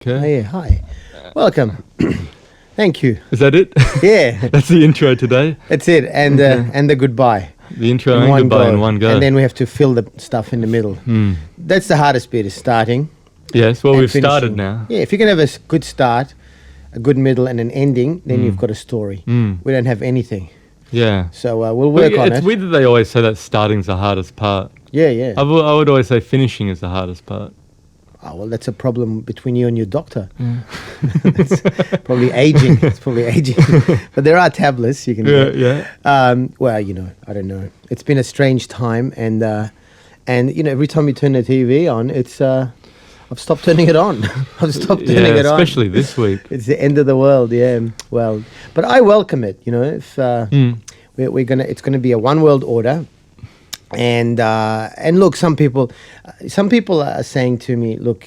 Okay. Oh, yeah, hi. Welcome. Thank you. Is that it? Yeah. That's the intro today. That's it. And the goodbye. The intro and goodbye in one go. And then we have to fill the stuff in the middle. That's the hardest bit, is starting. Yes, well, and we've finishing. started now. Yeah, if you can have a good start, a good middle, and an ending, then you've got a story. We don't have anything. Yeah. So we'll work on it. It's weird that they always say that starting's the hardest part. Yeah, yeah. I would always say finishing is the hardest part. Oh, well, that's a problem between you and your doctor. It's probably aging. It's probably aging. But there are tablets you can get. Yeah. Well, I don't know. It's been a strange time, and every time you turn the TV on, it's I've stopped turning it on. I've stopped turning it on. Especially this week. It's the end of the world. Yeah. Well, but I welcome it. If it's gonna be a one world order. And look, some people are saying to me, look,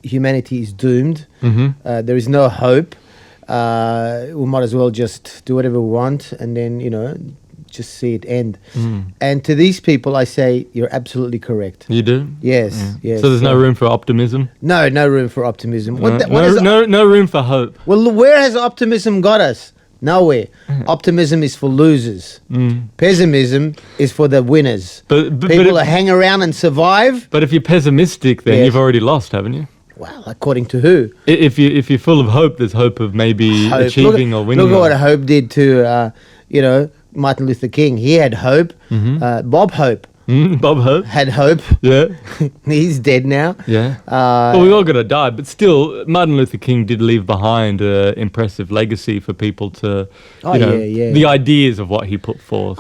humanity is doomed. There is no hope. We might as well just do whatever we want, and then just see it end. And to these people, I say you're absolutely correct. You do? Yes, yes. So there's no room for optimism. No room for optimism. No room for hope. Well, where has optimism got us? Nowhere. Optimism is for losers. Pessimism is for the winners. But people hang around and survive. But if you're pessimistic, then you've already lost, haven't you? Well, according to who? If you're full of hope, there's hope of maybe achieving or winning. Look at what hope did to Martin Luther King. He had hope. Bob Hope. Bob Hope had hope. Yeah. He's dead now. Yeah. Well, we all got to die, but still, Martin Luther King did leave behind an impressive legacy for people to, the ideas of what he put forth.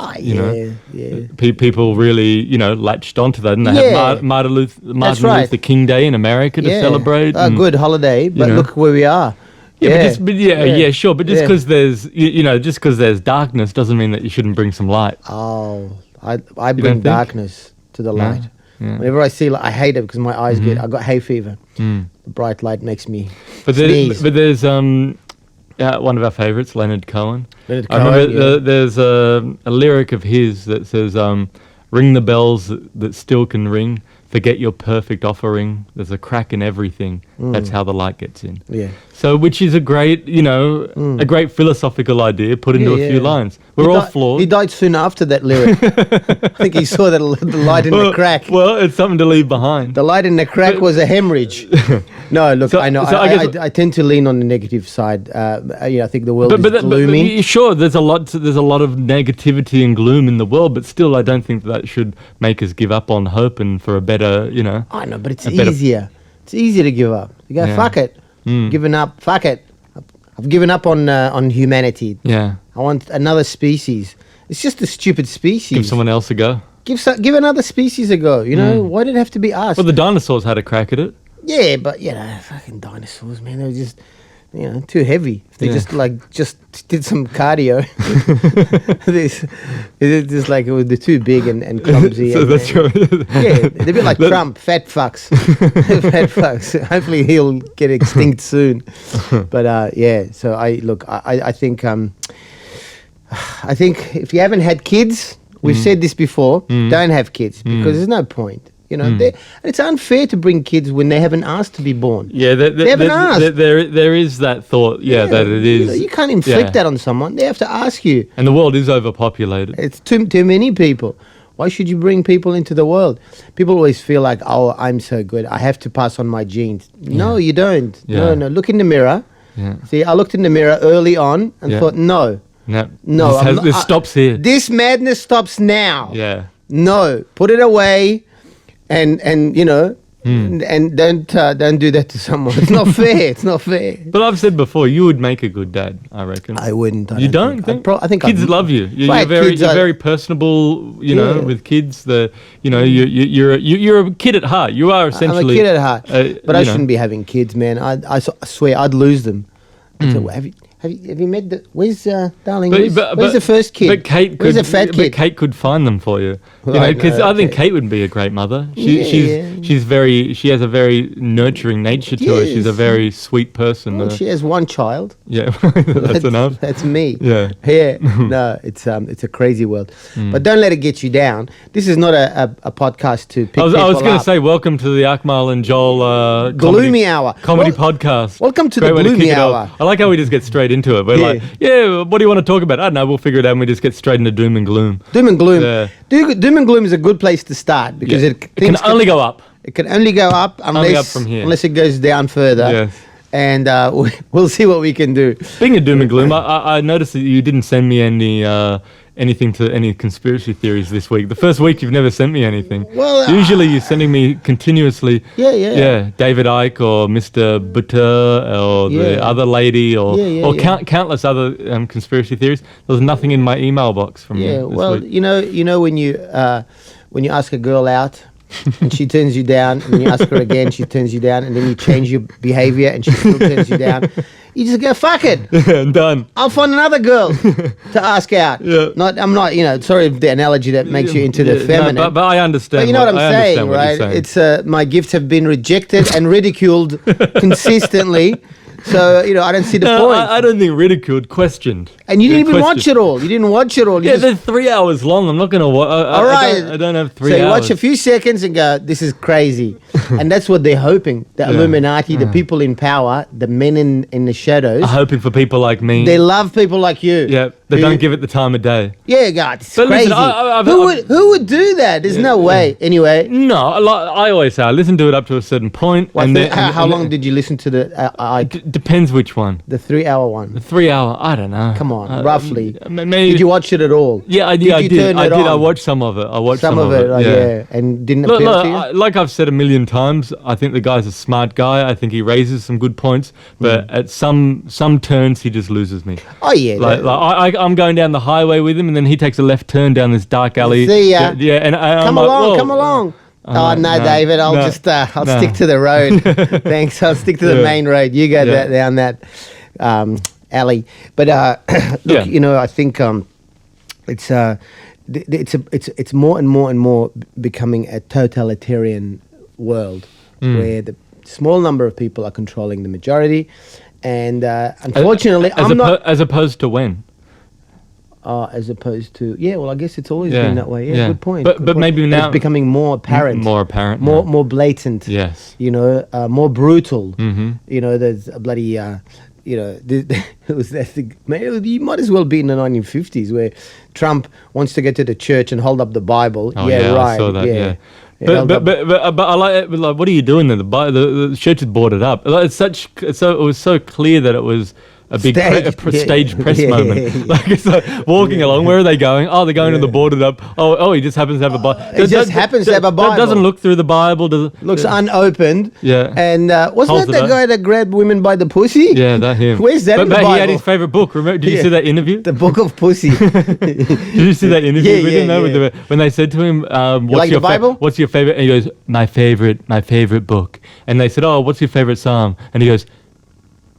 People really, latched onto that, and they had Martin Luther King Day in America to celebrate. A good holiday, but look where we are. Sure. But just because there's darkness doesn't mean that you shouldn't bring some light. Oh. I bring darkness to the light. Yeah. Whenever I see light, I hate it because my eyes I got hay fever. The bright light makes me sneeze. But there's one of our favourites, Leonard Cohen. I remember there's a lyric of his that says, ring the bells that still can ring. Forget your perfect offering. There's a crack in everything. That's how the light gets in. Yeah. So, which is a great, a great philosophical idea put into a few lines. We're all flawed. He died soon after that lyric. I think he saw the light in the crack. Well, it's something to leave behind. The light in the crack was a hemorrhage. No, look, I know. I tend to lean on the negative side. I think the world is gloomy. Sure, there's a lot of negativity and gloom in the world, but still, I don't think that should make us give up on hope and for a better. I know, but it's easier. It's easier to give up. You go, fuck it. Giving up. Fuck it. I've given up on humanity. Yeah. I want another species. It's just a stupid species. Give someone else a go. Give another species a go. Why did it have to be us? Well, the dinosaurs had a crack at it. Yeah, but fucking dinosaurs, man. They were just too heavy. If they just did some cardio, they're too big and clumsy. So that's true. Yeah, they're a bit like Trump, fat fucks. Fat fucks. Hopefully he'll get extinct soon. But so I think if you haven't had kids, we've said this before, don't have kids because there's no point. It's unfair to bring kids when they haven't asked to be born. Yeah, they haven't asked. There is that thought, that it is. You can't inflict that on someone. They have to ask you. And the world is overpopulated. It's too many people. Why should you bring people into the world? People always feel like, oh, I'm so good. I have to pass on my genes. No, you don't. Yeah. No. Look in the mirror. Yeah. See, I looked in the mirror early on and thought, no. This stops here. This madness stops now. Yeah. No, put it away. And and don't do that to someone. It's not fair. It's not fair. But I've said before, you would make a good dad, I reckon. I wouldn't. You don't think? I think kids love you. You're very personable. With kids. You're a kid at heart. You are essentially. I'm a kid at heart. But I shouldn't be having kids, man. I swear I'd lose them. I'd say, well, Have you met where's darling? Where's the first kid? But Kate where's the fat kid? But Kate could find them for you. Because I think Kate would be a great mother. She has a very nurturing nature to her. She's a very sweet person. Well, she has one child. Yeah, that's enough. That's me. Yeah. No, it's a crazy world. But don't let it get you down. This is not a podcast to pick people up. I was going to say, welcome to the Akmal and Joel Gloomy Hour comedy podcast. Welcome to the Gloomy Hour. I like how we just get straight into it. We're like, what do you want to talk about? I don't know, we'll figure it out and we just get straight into doom and gloom. Doom and gloom. Yeah. Doom and gloom is a good place to start because it can only go up. It can only go up unless it goes down further. Yes. And we'll see what we can do. Speaking of doom and gloom, I noticed that you didn't send me any conspiracy theories this week. The first week you've never sent me anything. Well, usually you're sending me continuously. Yeah. David Icke or Mr. Butter or the other lady or countless other conspiracy theories. There was nothing in my email box from you. Yeah. Well, week. you know when you ask a girl out. And she turns you down, and you ask her again, she turns you down, and then you change your behavior, and she still turns you down. You just go, fuck it. I'm done. I'll find another girl to ask out. Yeah. I'm not, sorry if the analogy that makes you into the feminine. No, but I understand. But you know what I'm saying, right? It's my gifts have been rejected and ridiculed consistently. So, I don't see the point. I don't think ridiculed, questioned. And you didn't even watch it all. You didn't watch it all. They're 3 hours long. I'm not going to watch. All right. I don't have 3 hours. So you watch a few seconds and go, this is crazy. And that's what they're hoping. The Illuminati, the people in power, the men in the shadows. Are hoping for people like me. They love people like you. Yeah. They don't give it the time of day. Yeah, God, it's crazy. Listen, who would do that? There's no way. Anyway. No, I always say I listen to it up to a certain point. How long did you listen to the... Depends which one. The 3 hour one. The 3 hour, I don't know. Come on, roughly. Maybe, did you watch it at all? Yeah, I did. I watched some of it. I watched some of it. Yeah. And didn't appeal to you? Like I've said a million times, I think the guy's a smart guy. I think he raises some good points, but at some turns he just loses me. Oh yeah. I'm going down the highway with him, and then he takes a left turn down this dark alley. See ya. Yeah, and come along. Oh no, David! I'll stick to the road. Thanks. I'll stick to the main road. You go down that alley. But look, I think it's more and more becoming a totalitarian world where the small number of people are controlling the majority, and unfortunately, as opposed to when. As opposed to I guess it's always been that way. Good point. But maybe now it's becoming more apparent. More blatant. Yes. More brutal. Mm-hmm. There's a bloody. It was that thing. You might as well be in the 1950s where Trump wants to get to the church and hold up the Bible. Oh, yeah, right. I saw that. Yeah. But I like it. Like, what are you doing there? The church is boarded up. It was so clear that it was a big stage press moment. Like it's like walking along. Where are they going? Oh, they're going to the boarded up. Oh, he just happens to have a Bible. He just happens to have a Bible. Doesn't look through the Bible. Looks unopened. Yeah. And wasn't that the guy that grabbed women by the pussy? Yeah, that him. Where's that in the Bible? But he had his favorite book. Remember? Did you see that interview? The Book of Pussy. Did you see that interview with him? No, when they said to him, "What's your Bible? What's your favorite?" And he goes, "My favorite book." And they said, "Oh, what's your favorite psalm?" And he goes,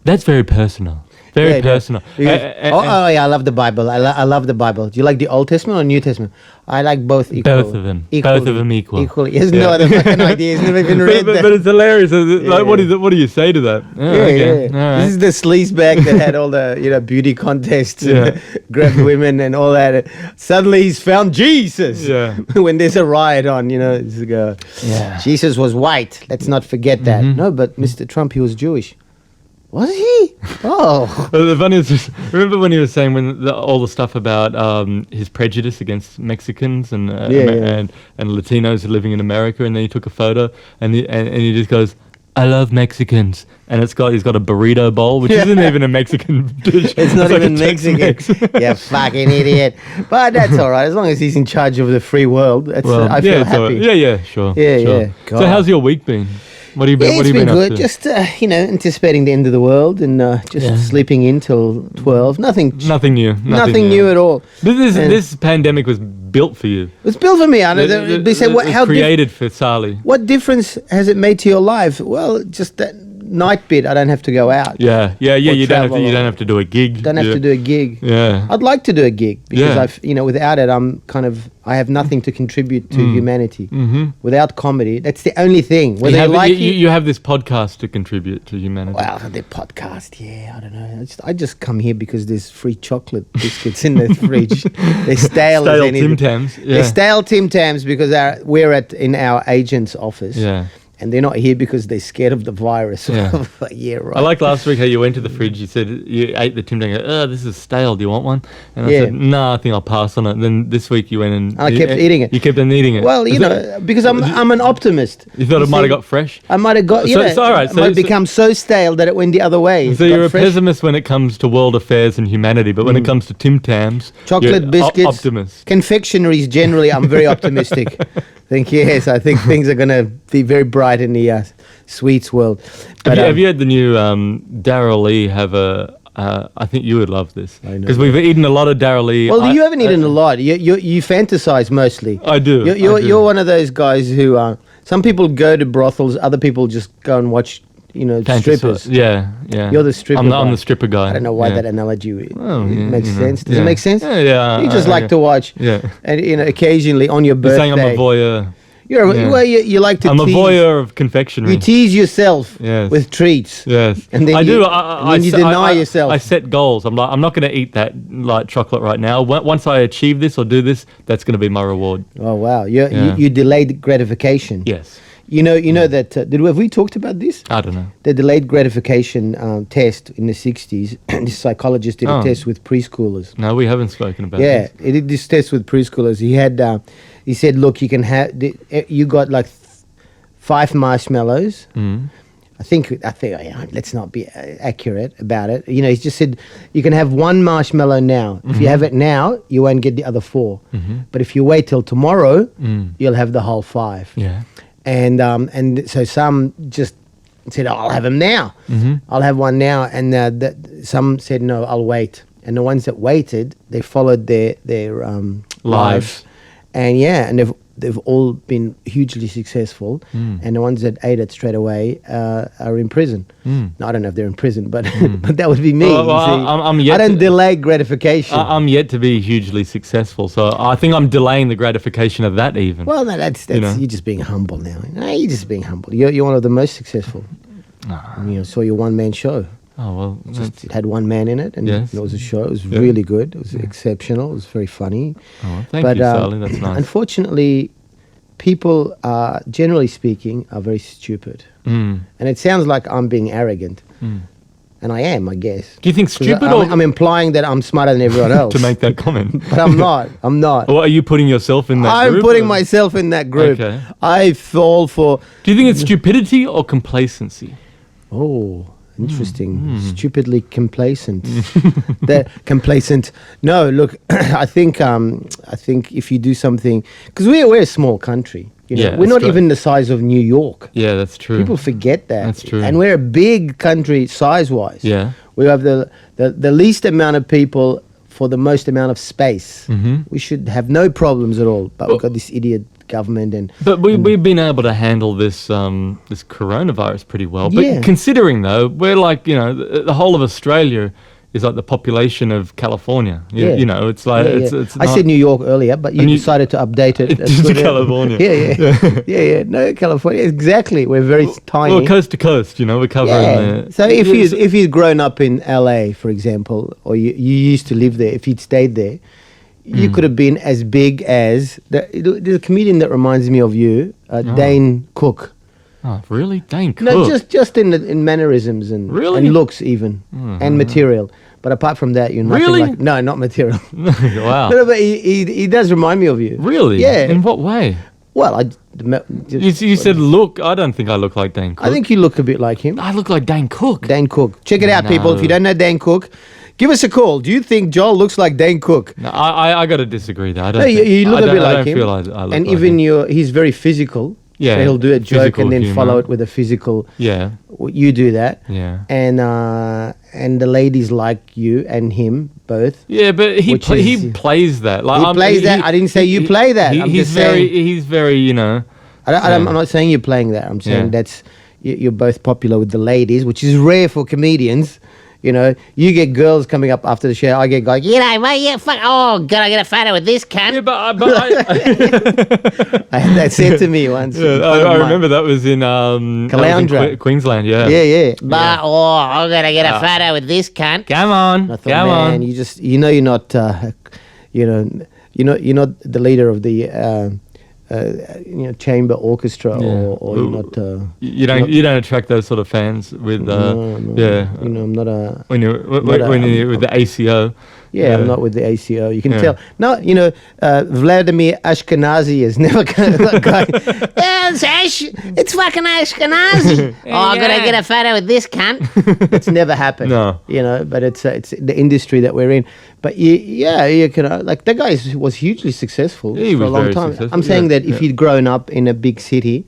"That's very personal." Very personal. I love the Bible. I love the Bible. Do you like the Old Testament or New Testament? I like both equal. Both of them. Both of them equal. Equally. He has no other fucking idea. He's never even read that. But it's hilarious. Like, what do you say to that? Okay. Right. This is the sleazebag that had all the beauty contests and grabbed women and all that. Suddenly he's found Jesus. Yeah. When there's a riot on, Jesus was white. Let's not forget that. No, but Mr. Trump, he was Jewish. Was he? Oh. The funniest is, remember when he was saying all the stuff about his prejudice against Mexicans and Latinos living in America, and then he took a photo and he just goes, "I love Mexicans," and he's got a burrito bowl, which isn't even a Mexican dish. It's not even Mexican. You fucking idiot. But that's all right, as long as he's in charge of the free world. I feel happy. Sure. Yeah. So how's your week been? What have you been? It's been good. Just anticipating the end of the world and sleeping in till 12. Nothing new. Nothing new at all. This pandemic was built for you. It's built for me. They say, how created for Saleh. What difference has it made to your life? Well, just that night bit, I don't have to go out. Yeah. You don't have to do a gig. Don't have to do a gig. Yeah. I'd like to do a gig because without it, I have nothing to contribute to humanity. Mm-hmm. Without comedy, that's the only thing. Whether you have this podcast to contribute to humanity. Well, the podcast, I don't know. I just come here because there's free chocolate biscuits in the fridge. They're stale as anything. Tim Tams. Yeah. They're stale Tim Tams because we're in our agent's office. Yeah. And they're not here because they're scared of the virus. Yeah, right. I like last week how you went to the fridge. You said you ate the Tim Tam. Oh, this is stale. Do you want one? And I said, no, I think I'll pass on it. And then this week you went and I kept eating it. You kept on eating it. Well, because I'm an optimist. You thought it might have got fresh? I might have got. It's all right. It might become so stale that it went the other way. So you're a pessimist when it comes to world affairs and humanity, but when it comes to Tim Tams, chocolate biscuits, optimist. Confectionaries generally, I'm very optimistic. I think things are going to be very bright in the sweets world. But, have you had the new Darryl Lee have a... I think you would love this. Because we've eaten a lot of Darryl Lee. Well, you haven't eaten a lot. You fantasize mostly. I do. You're one of those guys who... some people go to brothels, other people just go and watch... strippers. Yeah. You're the stripper guy. I'm the stripper guy. I don't know why that analogy makes sense. Does it make sense? Yeah. You just like to watch. Yeah. And occasionally on your birthday. You're saying I'm a voyeur. You like to I'm tease. a voyeur of confectionery. You tease yourself with treats. Yes. And then you deny yourself. I set goals. I'm not going to eat that light chocolate right now. Once I achieve this or do this, that's going to be my reward. Oh, wow. You delayed gratification. Yes. You know that, have we talked about this? I don't know. The delayed gratification test in the 60s, this psychologist did a test with preschoolers. No, we haven't spoken about this. Yeah, he did this test with preschoolers. He said, look, you can have, you got like 5 marshmallows. Mm. I think let's not be accurate about it. He just said, you can have 1 marshmallow now. If you have it now, you won't get the other 4. Mm-hmm. But if you wait till tomorrow, you'll have the whole 5. Yeah. And so some just said, I'll have them now. Mm-hmm. I'll have one now. And some said, no, I'll wait. And the ones that waited, they followed their lives. And they've all been hugely successful. And the ones that ate it straight away are in prison. No, I don't know if they're in prison, but but that would be me. I don't delay gratification. I'm yet to be hugely successful, so I think I'm delaying the gratification of that even. Well, no, that's you're just being humble now. No, you're just being humble. You're one of the most successful. Saw your one-man show. Oh, well. It had one man in it, and it was a show. It was really good. It was exceptional. It was very funny. Oh, thank you, Saleh. That's nice. Unfortunately, people, generally speaking, are very stupid. And it sounds like I'm being arrogant. And I am, I guess. Do you think stupid I'm implying that I'm smarter than everyone else. To make that comment. But I'm not. Well, are you putting yourself in that group? I'm putting myself in that group. Okay. I fall for... Do you think it's stupidity or complacency? Oh... Interesting. Stupidly complacent. They're complacent. No, look, I think if you do something, because we're a small country. We're not even the size of New York. Yeah, that's true. People forget that. That's true. And we're a big country size-wise. Yeah. We have the least amount of people for the most amount of space. We should have no problems at all. But we've got this idiot government but we've been able to handle this this coronavirus pretty well. But considering though, we're like the whole of Australia is like the population of California. It's like it's I said New York earlier, but you decided to update it to California. Yeah. No, California, exactly. We're very tiny. Well, coast to coast, we're covering. So if you'd grown up in LA, for example, or you used to live there, if you'd stayed there, you could have been as big as... There's a comedian that reminds me of you, Dane Cook. Oh, really? Dane Cook? No, just in mannerisms and looks even, and material. But apart from that, you're nothing like... No, not material. Wow. No, but he does remind me of you. Really? Yeah. In what way? Well, you said look. I don't think I look like Dane Cook. I think you look a bit like him. I look like Dane Cook. Dane Cook. Check it out, people. If you don't know Dane Cook... Give us a call. Do you think Joel looks like Dane Cook? No, I got to disagree there. You look a bit like him. I look and like even him. He's very physical. Yeah. So he'll do a joke and then humor. follow it with a physical. Yeah. You do that. Yeah. And the ladies like you and him both. Yeah, but he plays that. Like, he plays that. I didn't say you play that. He's very. I'm not saying you're playing that. I'm saying you're both popular with the ladies, which is rare for comedians. You know, you get girls coming up after the show. I get guys, mate, yeah, fuck. Oh, gotta get a photo with this cunt. Yeah, but I I had that said to me once. Yeah, I remember that was in Caloundra, Queensland. Yeah. Yeah. But I gotta get a photo with this cunt. Come on, I thought, come on. You just, you're not, you're not the leader of the. Chamber orchestra, or you're not. You don't attract those sort of fans with. No. Yeah. I'm not a. When you're with the ACO. Yeah, I'm not with the ACO. You can tell. No, Vladimir Ashkenazi is never going to. It's fucking Ashkenazi. I gotta get a photo with this cunt. It's never happened. No. But it's the industry that we're in. But you can like that guy was hugely successful for a long time. Successful. I'm saying that if you'd grown up in a big city,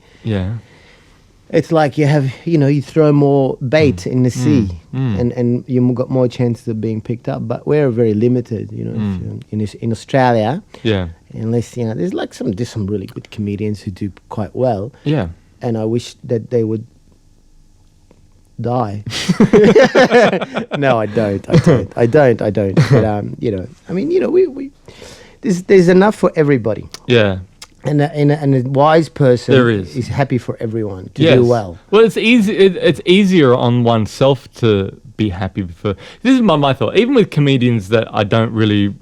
it's like you have, you throw more bait in the sea, and you got more chances of being picked up. But we're very limited, in Australia. Yeah. Unless there's some really good comedians who do quite well. Yeah. And I wish that they would die. No, I don't. But we there's enough for everybody. Yeah. And a wise person is happy for everyone to do well. Well, it's easy. It's easier on oneself to be happy for. This is my thought. Even with comedians that I don't really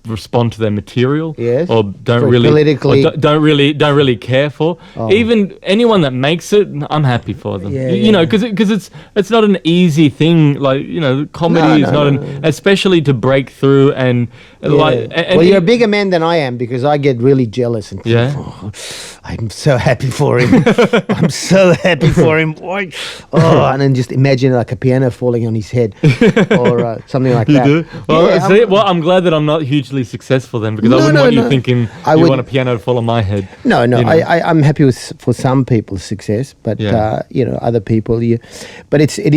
respond to their material, or don't really care for. Even anyone that makes it, I'm happy for them. Because it's not an easy thing. Like comedy is not especially to break through and well, you're a bigger man than I am, because I get really jealous and I'm so happy for him. I'm so happy for him. And then just imagine like a piano falling on his head or something like that. You do? Well, I'm glad that I'm not hugely successul then, because I wouldn't want you thinking want a piano to fall on my head. No. I'm happy for some people's success, but other people. But it's a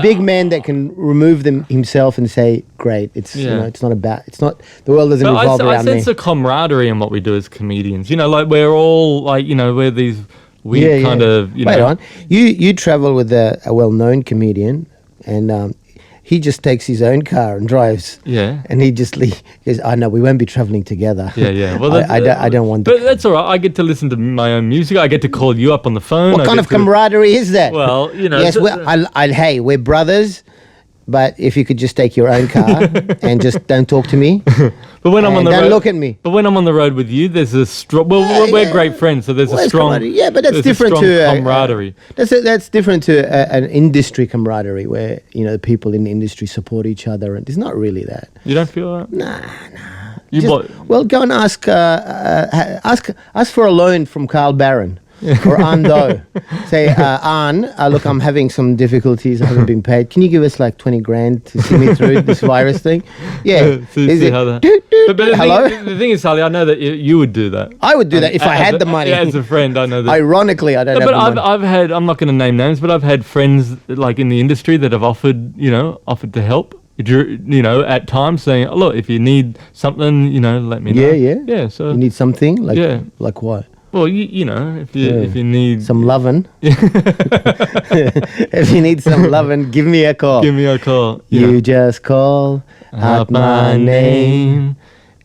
big man that can remove himself and say, great. It's it's not about. It's not, the world doesn't revolve around me. I sense a camaraderie in what we do as comedians. Like we're all like, we're these weird kind of. Wait on. You travel with a well-known comedian, and he just takes his own car and drives. Yeah. And he just goes, "Oh no, we won't be traveling together." Yeah. Well, I don't want. But that's all right. I get to listen to my own music. I get to call you up on the phone. What kind of camaraderie is that? Well, Yes, hey, we're brothers. But if you could just take your own car and just don't talk to me, but when I'm on the road, don't look at me. But when I'm on the road with you, there's a strong. Well, we're great friends, so there's a strong. Yeah, but that's different to camaraderie. That's different to an industry camaraderie where the people in the industry support each other, and it's not really that. You don't feel that? Nah. Well, go and ask for a loan from Carl Barron. Or Ando. Say, look, I'm having some difficulties. I haven't been paid. Can you give us like 20 grand to see me through this virus thing? Yeah. See how that... But hello? The thing is, Saleh, I know that you would do that. I would do that if I had the money. Yeah, as a friend, I know that. Ironically, I don't have the money. But I've had, I'm not going to name names, but I've had friends like in the industry that have offered to help. At times saying, look, if you need something, let me know. Yeah. So you need something? Like what? Well, if you need some lovin', if you need some lovin', give me a call. You just call out my name,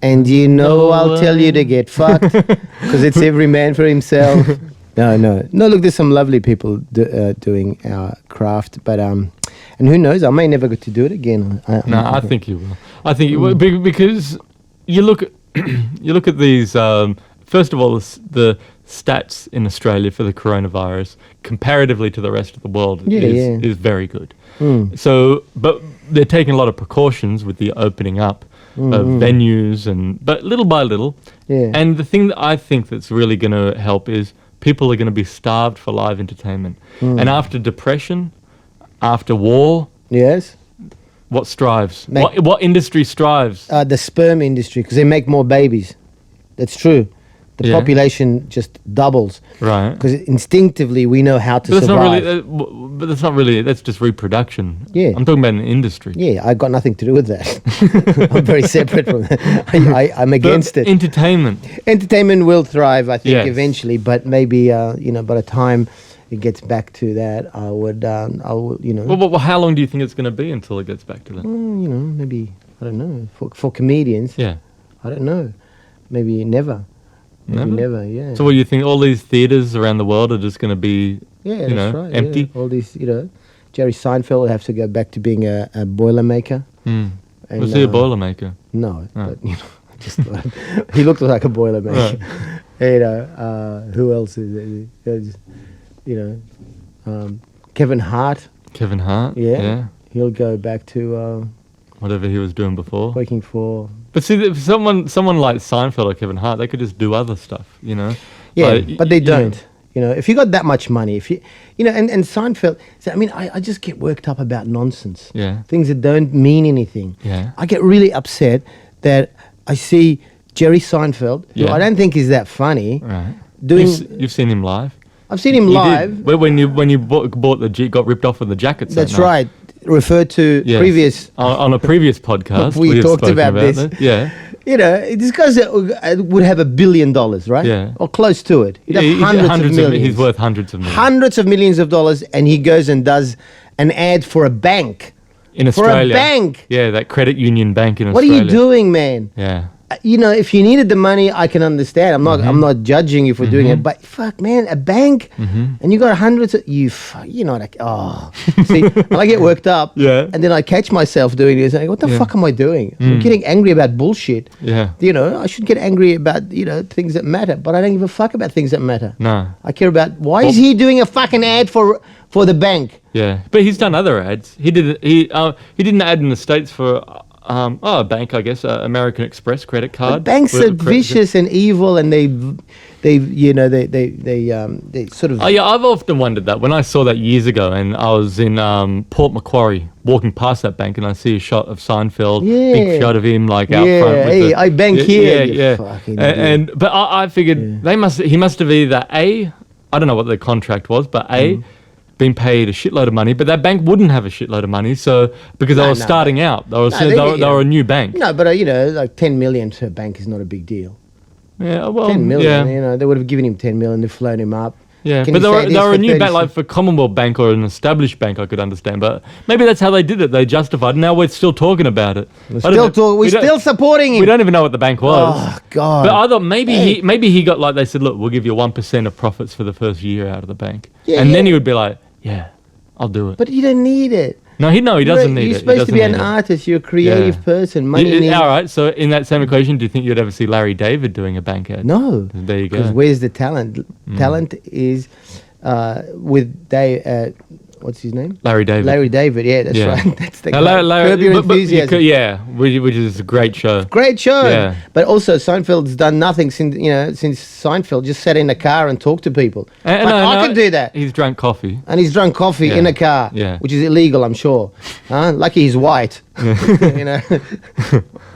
and I'll tell you to get fucked, because it's every man for himself. No. Look, there's some lovely people doing our craft, but and who knows? I may never get to do it again. I think you will. I think you will, because you look at these. First of all, the stats in Australia for the coronavirus, comparatively to the rest of the world, is very good. So, but they're taking a lot of precautions with the opening up of venues, but little by little. Yeah. And the thing that I think that's really going to help is people are going to be starved for live entertainment. And after depression, after war... Yes. What strives? What industry strives? The sperm industry, because they make more babies. That's true. The population just doubles. Right. Because instinctively we know how to survive. But that's not really, that's just reproduction. Yeah. I'm talking about an industry. Yeah, I've got nothing to do with that. I'm very separate from that. I'm against it. Entertainment. Entertainment will thrive, I think, eventually. But maybe, by the time, it gets back to that, I would, you know. Well, how long do you think it's going to be until it gets back to that? You know, maybe, I don't know. For comedians, yeah, I don't know. Maybe never. Maybe never, yeah. So what, you think all these theatres around the world are just going to be, empty? Yeah. All these, Jerry Seinfeld will have to go back to being a Boilermaker. And, was he a Boilermaker? No, but, I just thought he looked like a Boilermaker. Right. Who else is it? Kevin Hart. Kevin Hart? Yeah. He'll go back to... whatever he was doing before. Working for... But see, if someone like Seinfeld or Kevin Hart, they could just do other stuff, Yeah, but they don't. If you got that much money, and Seinfeld, I just get worked up about nonsense. Yeah. Things that don't mean anything. Yeah. I get really upset that I see Jerry Seinfeld, who I don't think is that funny. Right. You've seen him live? I've seen him live. When you bought got ripped off with the jackets. That's right. Referred to previous... on a previous podcast. we talked about this. Yeah. This guy's would have $1 billion, right? Yeah. Or close to it. He'd have hundreds of millions. He's worth hundreds of millions. Hundreds of millions of dollars, and he goes and does an ad for a bank. In Australia. For a bank. Yeah, that credit union bank in Australia. Australia. What are you doing, man? Yeah. If you needed the money, I can understand. I'm not judging you for doing it, but fuck, man, a bank, and you got hundreds of See, when I get worked up, and then I catch myself doing this, and I go, what the fuck am I doing? I'm getting angry about bullshit. Yeah. I should get angry about things that matter, but I don't give a fuck about things that matter. No. I care about why is he doing a fucking ad for the bank? Yeah, but he's done other ads. He did an ad in the States for. A bank, I guess, American Express credit card. But banks are vicious and evil, and they sort of. Oh yeah, I've often wondered that. When I saw that years ago, and I was in Port Macquarie, walking past that bank, and I see a shot of Seinfeld, big shot of him out front. With I bank here. Yeah. But I figured he must have either I don't know what the contract was, but been paid a shitload of money, but that bank wouldn't have a shitload of money, so because they were starting out, they were a new bank. No, but like 10 million to a bank is not a big deal. Yeah, well, 10 million. They would have given him 10 million, they've flown him up. Yeah, but they were a new bank, like for Commonwealth Bank or an established bank, I could understand. But maybe that's how they did it. They justified. Now we're still talking about it. We're still supporting him. We don't even know what the bank was. Oh God! But I thought maybe he got like they said, look, we'll give you 1% of profits for the first year out of the bank, then he would be like, yeah, I'll do it. But you don't need it. No, he doesn't need it. You're supposed to be an artist. You're a creative person. Money all right. So in that same equation, do you think you'd ever see Larry David doing a bank ad? No. There you go. Because where's the talent? Talent is with Dave. What's his name? Larry David. Larry David. Yeah, that's right. That's the guy. Curb Your Enthusiasm. Which is a great show. Great show. Yeah. But also Seinfeld's done nothing since Seinfeld just sat in a car and talked to people. I could do that. He's drunk coffee. And he's drunk coffee in a car. Yeah. Which is illegal, I'm sure. Lucky he's white.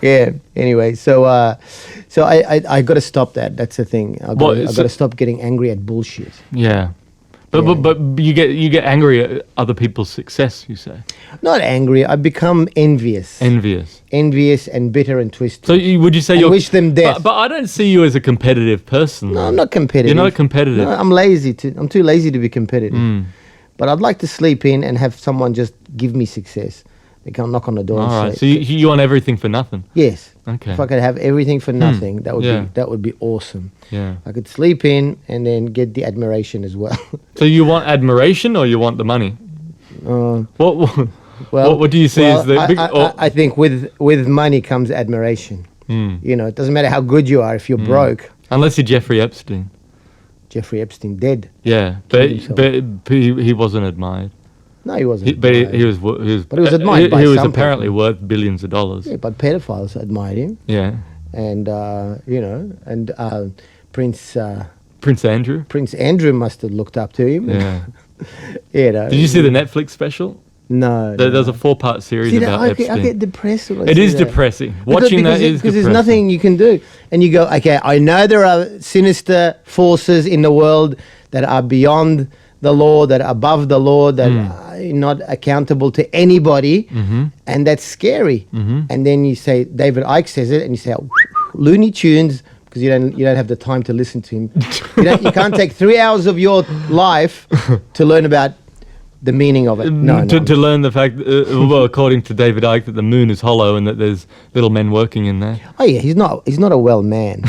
Yeah. Anyway, so I got to stop that. That's the thing. I got to stop getting angry at bullshit. Yeah. But you get angry at other people's success, you say? Not angry. I become envious. Envious and bitter and twisted. So would you say you wish them death? But I don't see you as a competitive person. No, I'm not competitive. You're not competitive. No, I'm lazy. I'm too lazy to be competitive. But I'd like to sleep in and have someone just give me success. They can't knock on the door. All right. So you want everything for nothing? Yes. Okay. If I could have everything for nothing, that would be awesome. Yeah. I could sleep in and then get the admiration as well. So you want admiration or you want the money? What do you see as the big? I think with money comes admiration. It doesn't matter how good you are if you're broke. Unless you're Jeffrey Epstein. Jeffrey Epstein dead. Yeah, but he wasn't admired. No, he wasn't. But he was. But he was admired by He was some apparently people. worth billions of dollars. Yeah, but pedophiles admired him. Yeah. And Prince Andrew. Prince Andrew must have looked up to him. Yeah. Did you see the Netflix special? No. There's a 4-part series about Epstein. I get depressed when I It see is that. depressing. Watching that is because depressing. there's nothing you can do, and you go, okay, I know there are sinister forces in the world that are beyond the law, that are above the law, that are not accountable to anybody, and that's scary. And then you say, David Icke says it, and you say, Looney Tunes, because because you don't have the time to listen to him. You can't take 3 hours of your life to learn about the meaning of it. To learn the fact, well, according to David Icke, that the moon is hollow and that there's little men working in there. Oh yeah, he's not a well man.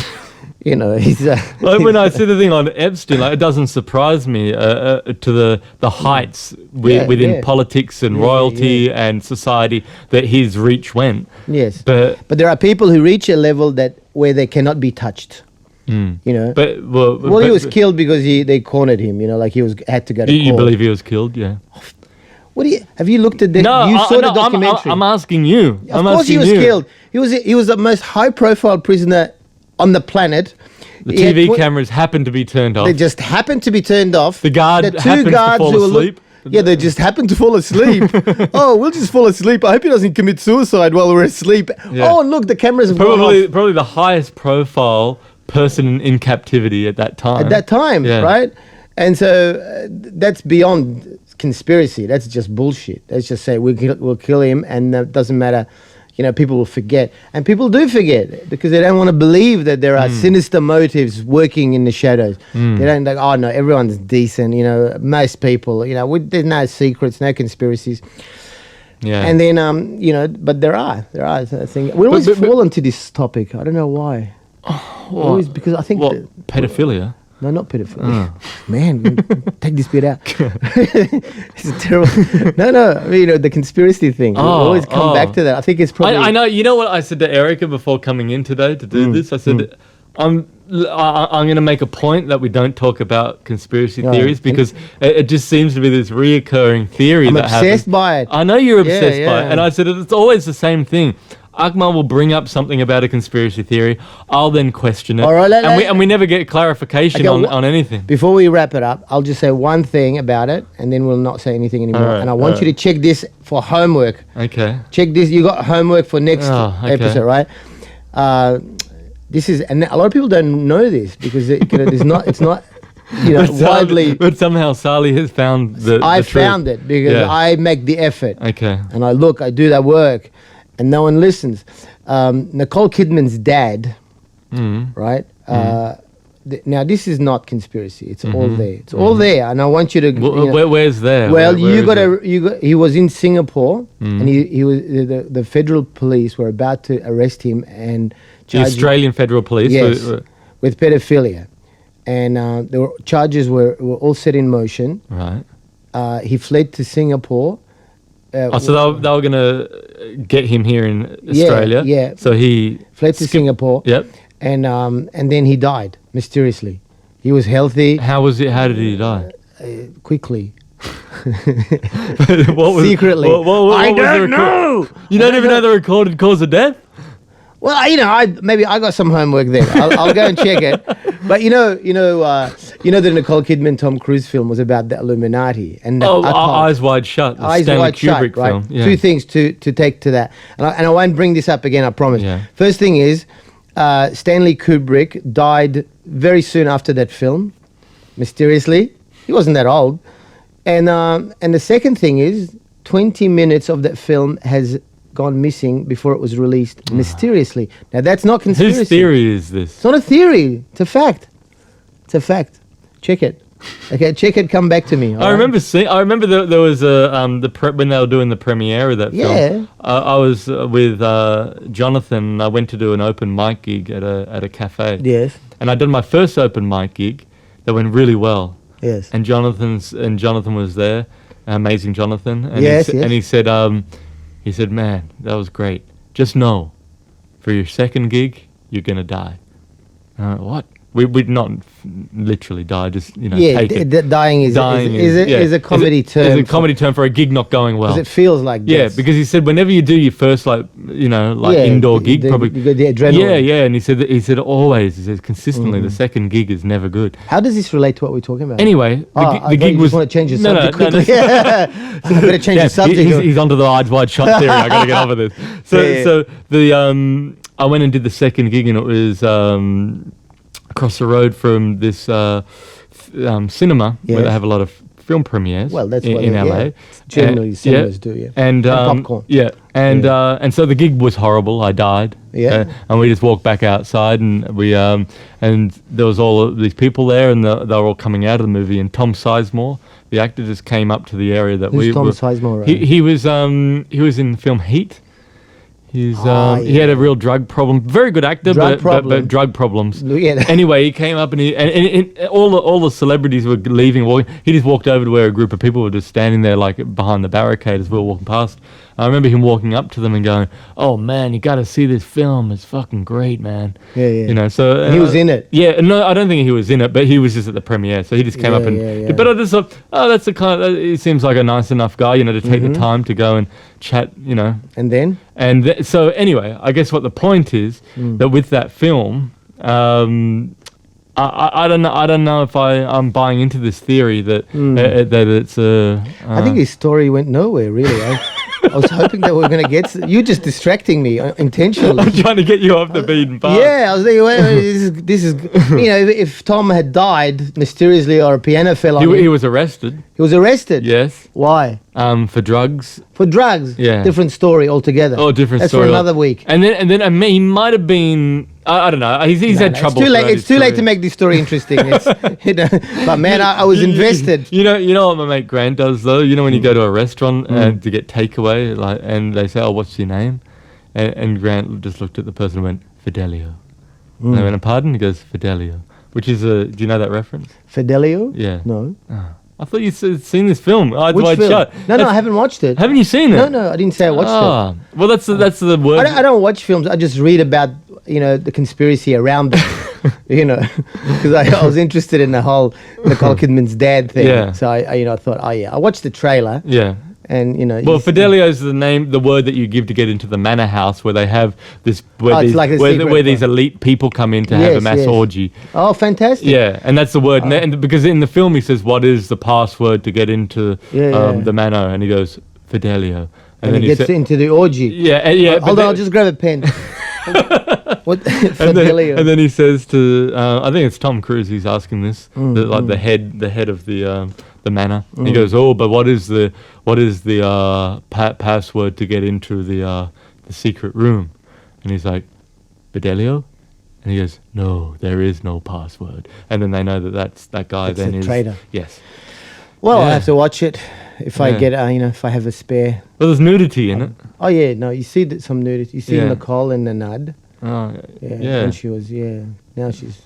You know, he's. Like when I see the thing on Epstein, like, it doesn't surprise me to the heights within politics and royalty and society that his reach went. Yes, but there are people who reach a level where they cannot be touched. You know, but he was killed because they cornered him. You know, like had to go to court. You believe he was killed? Yeah. Have you looked at the? No, you saw the documentary. I'm asking you. Of course, he was killed. He was the most high-profile prisoner on the planet. The TV cameras happened to be turned off. They just happened to be turned off. The two guards to fall asleep. They just happened to fall asleep. Oh, we'll just fall asleep. I hope he doesn't commit suicide while we're asleep. Yeah. Oh, look, the cameras have gone off. Probably the highest profile person in captivity at that time. At that time, right? And so that's beyond conspiracy. That's just bullshit. Let's just say we'll kill him, and it doesn't matter. You know, people will forget. And people do forget because they don't want to believe that there are sinister motives working in the shadows. They don't like, oh, no, everyone's decent. You know, most people, you know, there's no secrets, no conspiracies. Yeah. And then, you know, but there are things. We always fall into this topic. I don't know why. Always, because I think... pedophilia? No, not pedophilia. Man, take this bit out. It's terrible. No, you know, the conspiracy thing. We always come back to that. I think it's probably... I know. You know what I said to Erica before coming in today to do this? I said, I'm going to make a point that we don't talk about conspiracy theories because it just seems to be this reoccurring theory I'm that happens. I'm obsessed by it. I know you're obsessed by it. And I said, it's always the same thing. Akmal will bring up something about a conspiracy theory. I'll then question it. All right, and we never get clarification on anything. Before we wrap it up, I'll just say one thing about it, and then we'll not say anything anymore. Right, and I want you to check this for homework. Okay. Check this. You got homework for next episode, right? This is, and a lot of people don't know this because it's not. You know, widely. But somehow Saleh has found the found it because I make the effort. Okay. And I do that work. And no one listens. Nicole Kidman's dad, right? Now, this is not conspiracy. It's all there. It's all there. And I want you to... where's there? Well, he was in Singapore, and he was the federal police were about to arrest him and the Australian federal police? Yes, with pedophilia. And the charges were all set in motion. Right. He fled to Singapore. So they were going to get him here in Australia. Yeah. So he fled to Singapore. Yep. And then he died mysteriously. He was healthy. How did he die? Quickly. Secretly. I don't know. You don't even know the recorded cause of death? Well, you know, maybe I got some homework there. I'll go and check it. But you know, the Nicole Kidman Tom Cruise film was about the Illuminati and Eyes Wide Shut. The Eyes Stanley Wide Kubrick Shut. Right. Film. Yeah. Two things to take to that, and I won't bring this up again. I promise. Yeah. First thing is, Stanley Kubrick died very soon after that film, mysteriously. He wasn't that old, and the second thing is, 20 minutes of that film has gone missing before it was released mysteriously. Now that's not conspiracy. Whose theory is this? It's not a theory. It's a fact. It's a fact. Check it. Okay, check it. Come back to me. I remember there was when they were doing the premiere of that film. I was with Jonathan. I went to do an open mic gig at a cafe. Yes. And I did my first open mic gig. That went really well. Yes. And Jonathan was there. Amazing Jonathan. And and he said, man, that was great. Just know, for your second gig, you're going to die. What? We'd not literally die, just, take it. Dying is a comedy term. It's a comedy term for a gig not going well. Because it feels like this. Yeah, because he said whenever you do your first, indoor gig, probably... You got the adrenaline. Yeah, and he said always, consistently, the second gig is never good. How does this relate to what we're talking about? Anyway, the gig was... You just want to change the subject quickly. I better change the subject. He's onto the Eyes Wide Shut theory. I got to get off of this. So I went and did the second gig, and it was... across the road from this cinema where they have a lot of film premieres. Well, that's in what LA. Generally, cinemas do. Yeah. And popcorn. Yeah, and so the gig was horrible. I died. Yeah. And we just walked back outside, and we and there was all of these people there, and they were all coming out of the movie. And Tom Sizemore, the actor, just came up to the area that Who's Tom Sizemore? Right? He was in the film Heat. He had a real drug problem. Very good actor, but drug problems. Yeah. Anyway, he came up and all the celebrities were leaving. He just walked over to where a group of people were just standing there, like behind the barricade as we were walking past. I remember him walking up to them and going, "Oh man, you got to see this film. It's fucking great, man." Yeah, yeah. You know, so and he was in it. Yeah, no, I don't think he was in it, but he was just at the premiere, so he just came up and. But I just thought, that's the kind. He seems like a nice enough guy, you know, to take the time to go and chat, you know. And then. So anyway, I guess what the point is that with that film, I don't know if I'm buying into this theory that that it's a. I think his story went nowhere really. I was hoping that we were going to get. You're just distracting me intentionally. I'm trying to get you off the beaten path. Yeah, I was thinking, this is. You know, if Tom had died mysteriously or a piano fell on him. He was arrested. He was arrested. Yes. Why? For drugs. For drugs. Yeah. Different story altogether. Oh, different That's story. That's for another week. And then he might have been. I don't know. He's had trouble. It's too late to make this story interesting. It's, you know, but man, I was invested. You know what my mate Grant does though. You know when you go to a restaurant to get takeaway, like, and they say, "Oh, what's your name?" And Grant just looked at the person and went, "Fidelio." And they went, "Pardon?" He goes, "Fidelio," which is do you know that reference? Fidelio? Yeah. No. Oh. I thought you'd seen this film. Which film? Shut. No, I haven't watched it. Haven't you seen it? No, I didn't say I watched it. Well, that's the word. I don't watch films. I just read about, you know, the conspiracy around them. You know, because I was interested in the whole Nicole Kidman's dad thing. Yeah. So I thought, I watched the trailer. Yeah. And, you know... Well, Fidelio is the word that you give to get into the manor house where they have this... Where these elite people come in to have a mass orgy. Oh, fantastic. Yeah, and that's the word. And because in the film he says, what is the password to get into the manor? And he goes, Fidelio. And then he gets into the orgy. Yeah. Hold on, I'll just grab a pen. What? Fidelio. And then he says to... I think it's Tom Cruise who's asking this. The head of the manor. He goes, "Oh, but what is the password to get into the secret room?" And he's like, "Fidelio?" And he goes, "No, there is no password." And then they know that's that guy. That's a traitor. Yes. Well, I'll have to watch it if I get if I have a spare. Well, there's nudity in it. Oh yeah, no, you see some nudity. You see Nicole in the nud. Oh yeah. And she was now she's.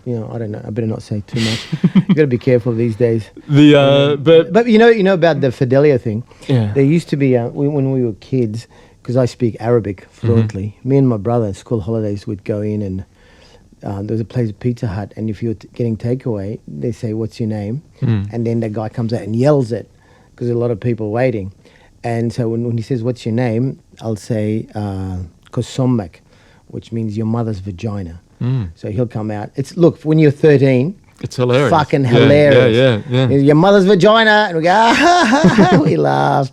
You know, I don't know. I better not say too much. You got to be careful these days. But you know about the Fidelio thing. Yeah. There used to be when we were kids, because I speak Arabic fluently. Me and my brother, at school holidays, would go in and there was a place, Pizza Hut, and if you're getting takeaway, they say, "What's your name?" And then the guy comes out and yells it because there's a lot of people waiting. And so when he says, "What's your name?" I'll say "Kosommak," which means your mother's vagina. So he'll come out. Look, when you're 13, it's hilarious. Fucking hilarious. Yeah. Your mother's vagina, and we go, we laugh.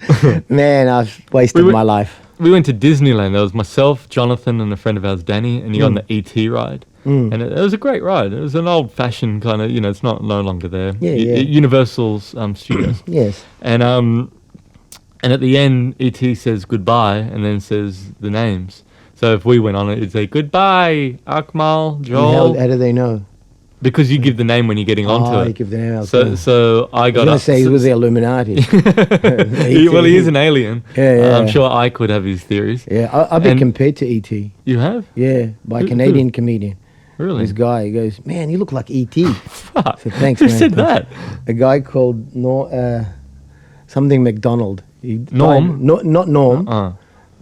Man, I've wasted my life. We went to Disneyland. There was myself, Jonathan, and a friend of ours, Danny, and you got on the E.T. ride. And it was a great ride. It was an old-fashioned kind of, it's no longer there. Universal's studios. Yes. And at the end, E.T. says goodbye and then says the names. So if we went on it, it'd say, "Goodbye, Akmal Joel." How do they know? Because you give the name when you're getting onto it. Oh, you give the name. So I got I was going to say he was the Illuminati. He is an alien. Yeah. I'm sure I could have his theories. Yeah, I've been compared to E.T. You have? Yeah, by a Canadian comedian. Really? This guy, he goes, "Man, you look like E.T. Fuck. So thanks, Who man. said that? A guy called something McDonald. Norm? Not Norm.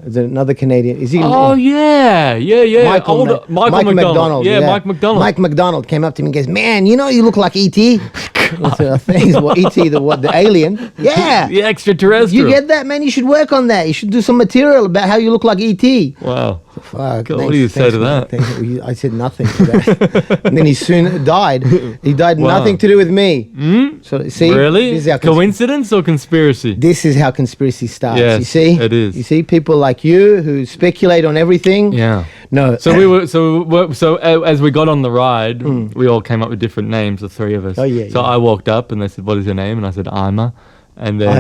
Is it another Canadian? Is he? Oh yeah. Michael McDonald. Yeah, Mike McDonald. Mike McDonald came up to me and goes, "Man, you look like E.T." I think E.T. the alien. Yeah. The extraterrestrial. You get that, man? You should work on that. You should do some material about how you look like E.T. Wow. Fuck. God, what do you say to that? I said nothing to that. And then he soon died. He died nothing to do with me. So see, really? This is coincidence or conspiracy? This is how conspiracy starts. Yes, you see, it is. You see people like you who speculate on everything. Yeah. No. So as we got on the ride, we all came up with different names, the three of us. Oh yeah. So I walked up and they said, "What is your name?" And I said, "Ima." And then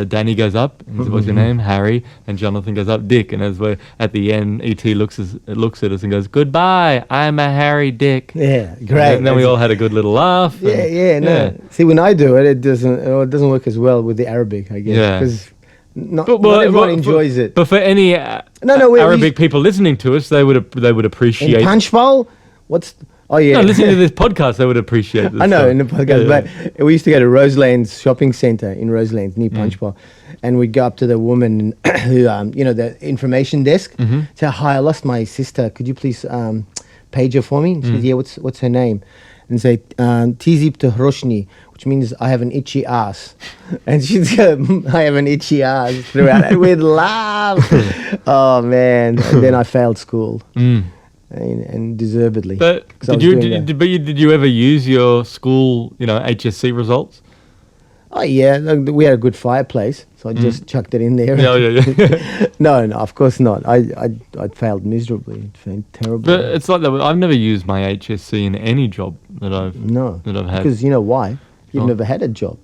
Danny goes up and says, "What's your name?" Harry. And Jonathan goes up, Dick. And as we're at the end, ET looks at us and goes, "Goodbye, I'm a Harry Dick." Yeah, great. And then we all had a good little laugh. No. See, when I do it, it doesn't work as well with the Arabic, I guess. Yeah. Because not everyone enjoys it. But for any Arabic people listening to us, they would appreciate. In Punch Bowl, No, listening to this podcast, they would appreciate this. I know, in the podcast, but we used to go to Roselands Shopping Centre in Roselands, near Punch Bowl, and we'd go up to the woman who, the information desk, say, "Hi, I lost my sister. Could you please page her for me?" And she says, "Yeah, what's her name?" And say, "Tizip Tehroshni," which means I have an itchy ass. And she'd go, "I have an itchy ass," throughout, and we'd laugh. Oh, man. And then I failed school. And deservedly. But did you ever use your school, HSC results? Oh yeah, we had a good fireplace, so I just chucked it in there. Yeah. No, of course not. I failed miserably. It failed terribly. But it's like that. I've never used my HSC in any job that I've had. Because you know why? You've never had a job.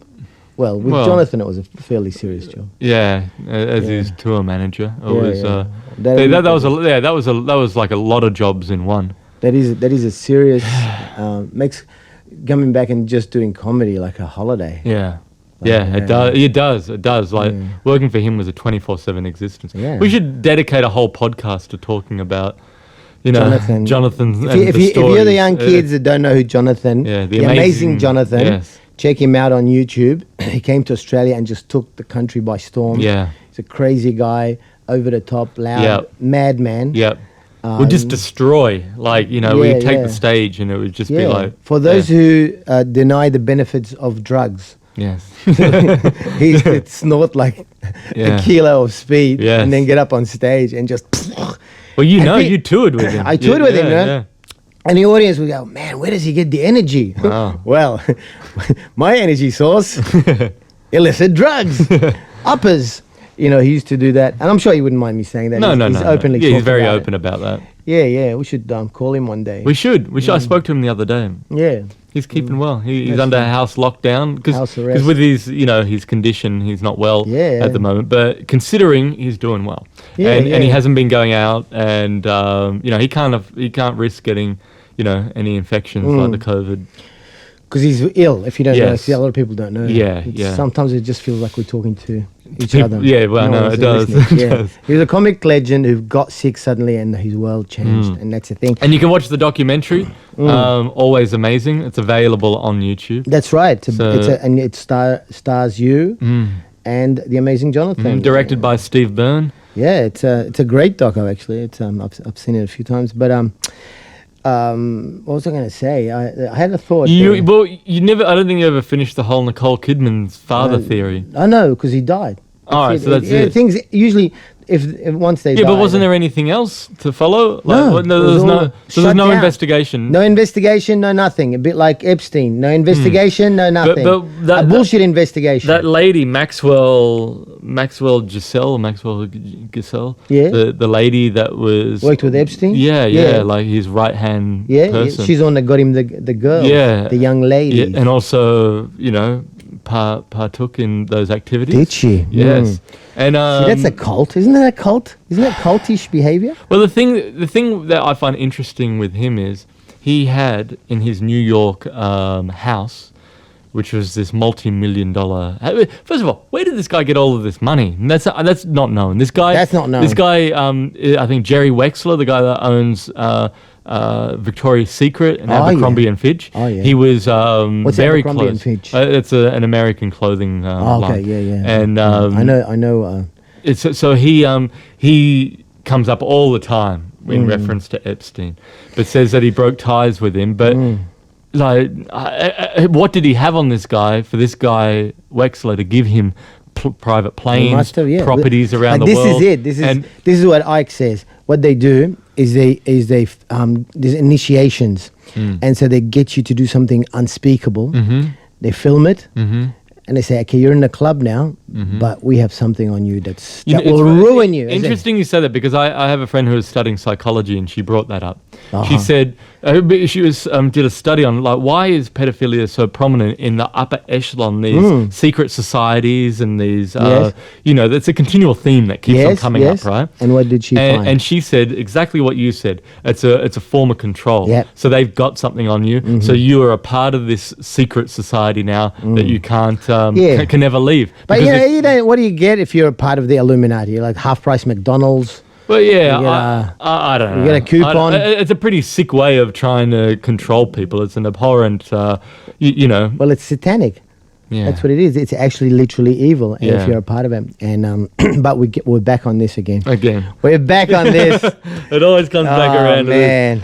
Well, with Jonathan, it was a fairly serious job. Yeah, as his tour manager, that was like a lot of jobs in one. That is a serious makes coming back and just doing comedy like a holiday. Yeah. It does. Like working for him was a 24/7 existence. Yeah. We should dedicate a whole podcast to talking about, Jonathan. If you're the young kids that don't know who Jonathan, the amazing Jonathan. Yes. Check him out on YouTube. He came to Australia and just took the country by storm. Yeah. He's a crazy guy, over the top, loud, madman. Yep. Would just destroy, we'd take the stage and it would just be like... For those who deny the benefits of drugs. Yes. He could snort like a kilo of speed and then get up on stage and just... Well, you toured with him. I toured with him, yeah. And the audience would go, "Man, where does he get the energy?" Wow. Well, my energy source, illicit drugs, uppers. He used to do that. And I'm sure he wouldn't mind me saying that. He's openly Yeah, he's very open about that. Yeah. We should call him one day. We should. I spoke to him the other day. Yeah. He's keeping well. He's under house lockdown. House arrest. Because with his, his condition, he's not well at the moment. But considering he's doing well. And he hasn't been going out. And, he can't risk getting... any infections like the COVID. Because he's ill, if you don't know. See, a lot of people don't know. Yeah. Sometimes it just feels like we're talking to each other. Yeah, well, no, it does. He was a comic legend who got sick suddenly and his world changed. And that's the thing. And you can watch the documentary, Always Amazing. It's available on YouTube. That's right. And it stars you and the amazing Jonathan. Directed by Steve Byrne. Yeah, it's a great doco, actually. It's I've seen it a few times. But... what was I going to say? I had a thought. You never. I don't think you ever finished the whole Nicole Kidman's father theory. I know, because he died. All right, so that's it. Things usually, if once they die. Yeah, but wasn't there anything else to follow? No, there's no investigation. No investigation, no nothing. A bit like Epstein. No investigation, no nothing. But a bullshit investigation. That lady, Maxwell Giselle. Yeah. The lady that worked with Epstein. Yeah. Like his right hand person. She's the one that got him the girl. Yeah. The young lady. Yeah, and also partook in those activities. Did she? Yes. And see, that's a cult, isn't that a cult? Isn't that cultish behavior? Well, the thing that I find interesting with him is he had in his New York house, which was this multi-million-dollar. First of all, where did this guy get all of this money? And that's not known. That's not known. This guy, I think Jerry Wexler, the guy that owns Victoria's Secret and Abercrombie and Fitch. Oh, yeah. He was What's very Abercrombie close. And Fitch? It's an American clothing line. Okay, yeah. And I know. So he comes up all the time in reference to Epstein, but says that he broke ties with him. But what did he have on this guy for this guy Wexler to give him private planes, must have, yeah. properties around the this world. This is it. This is what Ike says. What they do is there's initiations, and so they get you to do something unspeakable. They film it. And they say, okay, you're in the club now, but we have something on you that will ruin you. Interesting you say that, because I have a friend who is studying psychology, and she brought that up. She said she was did a study on like why is pedophilia so prominent in the upper echelon, these secret societies and these that's a continual theme that keeps on coming up, right? And what did she find? And she said exactly what you said. It's a form of control. Yep. So they've got something on you. So you are a part of this secret society now that you can't can never leave. But you know, what do you get if you're a part of the Illuminati? You're like half price McDonald's. Well, yeah, I don't know. You get a coupon. It's a pretty sick way of trying to control people. It's an abhorrent, Well, it's satanic. Yeah. That's what it is. It's actually literally evil, and if you're a part of it. And but we're back on this again. We're back on this. It always comes back around. Man,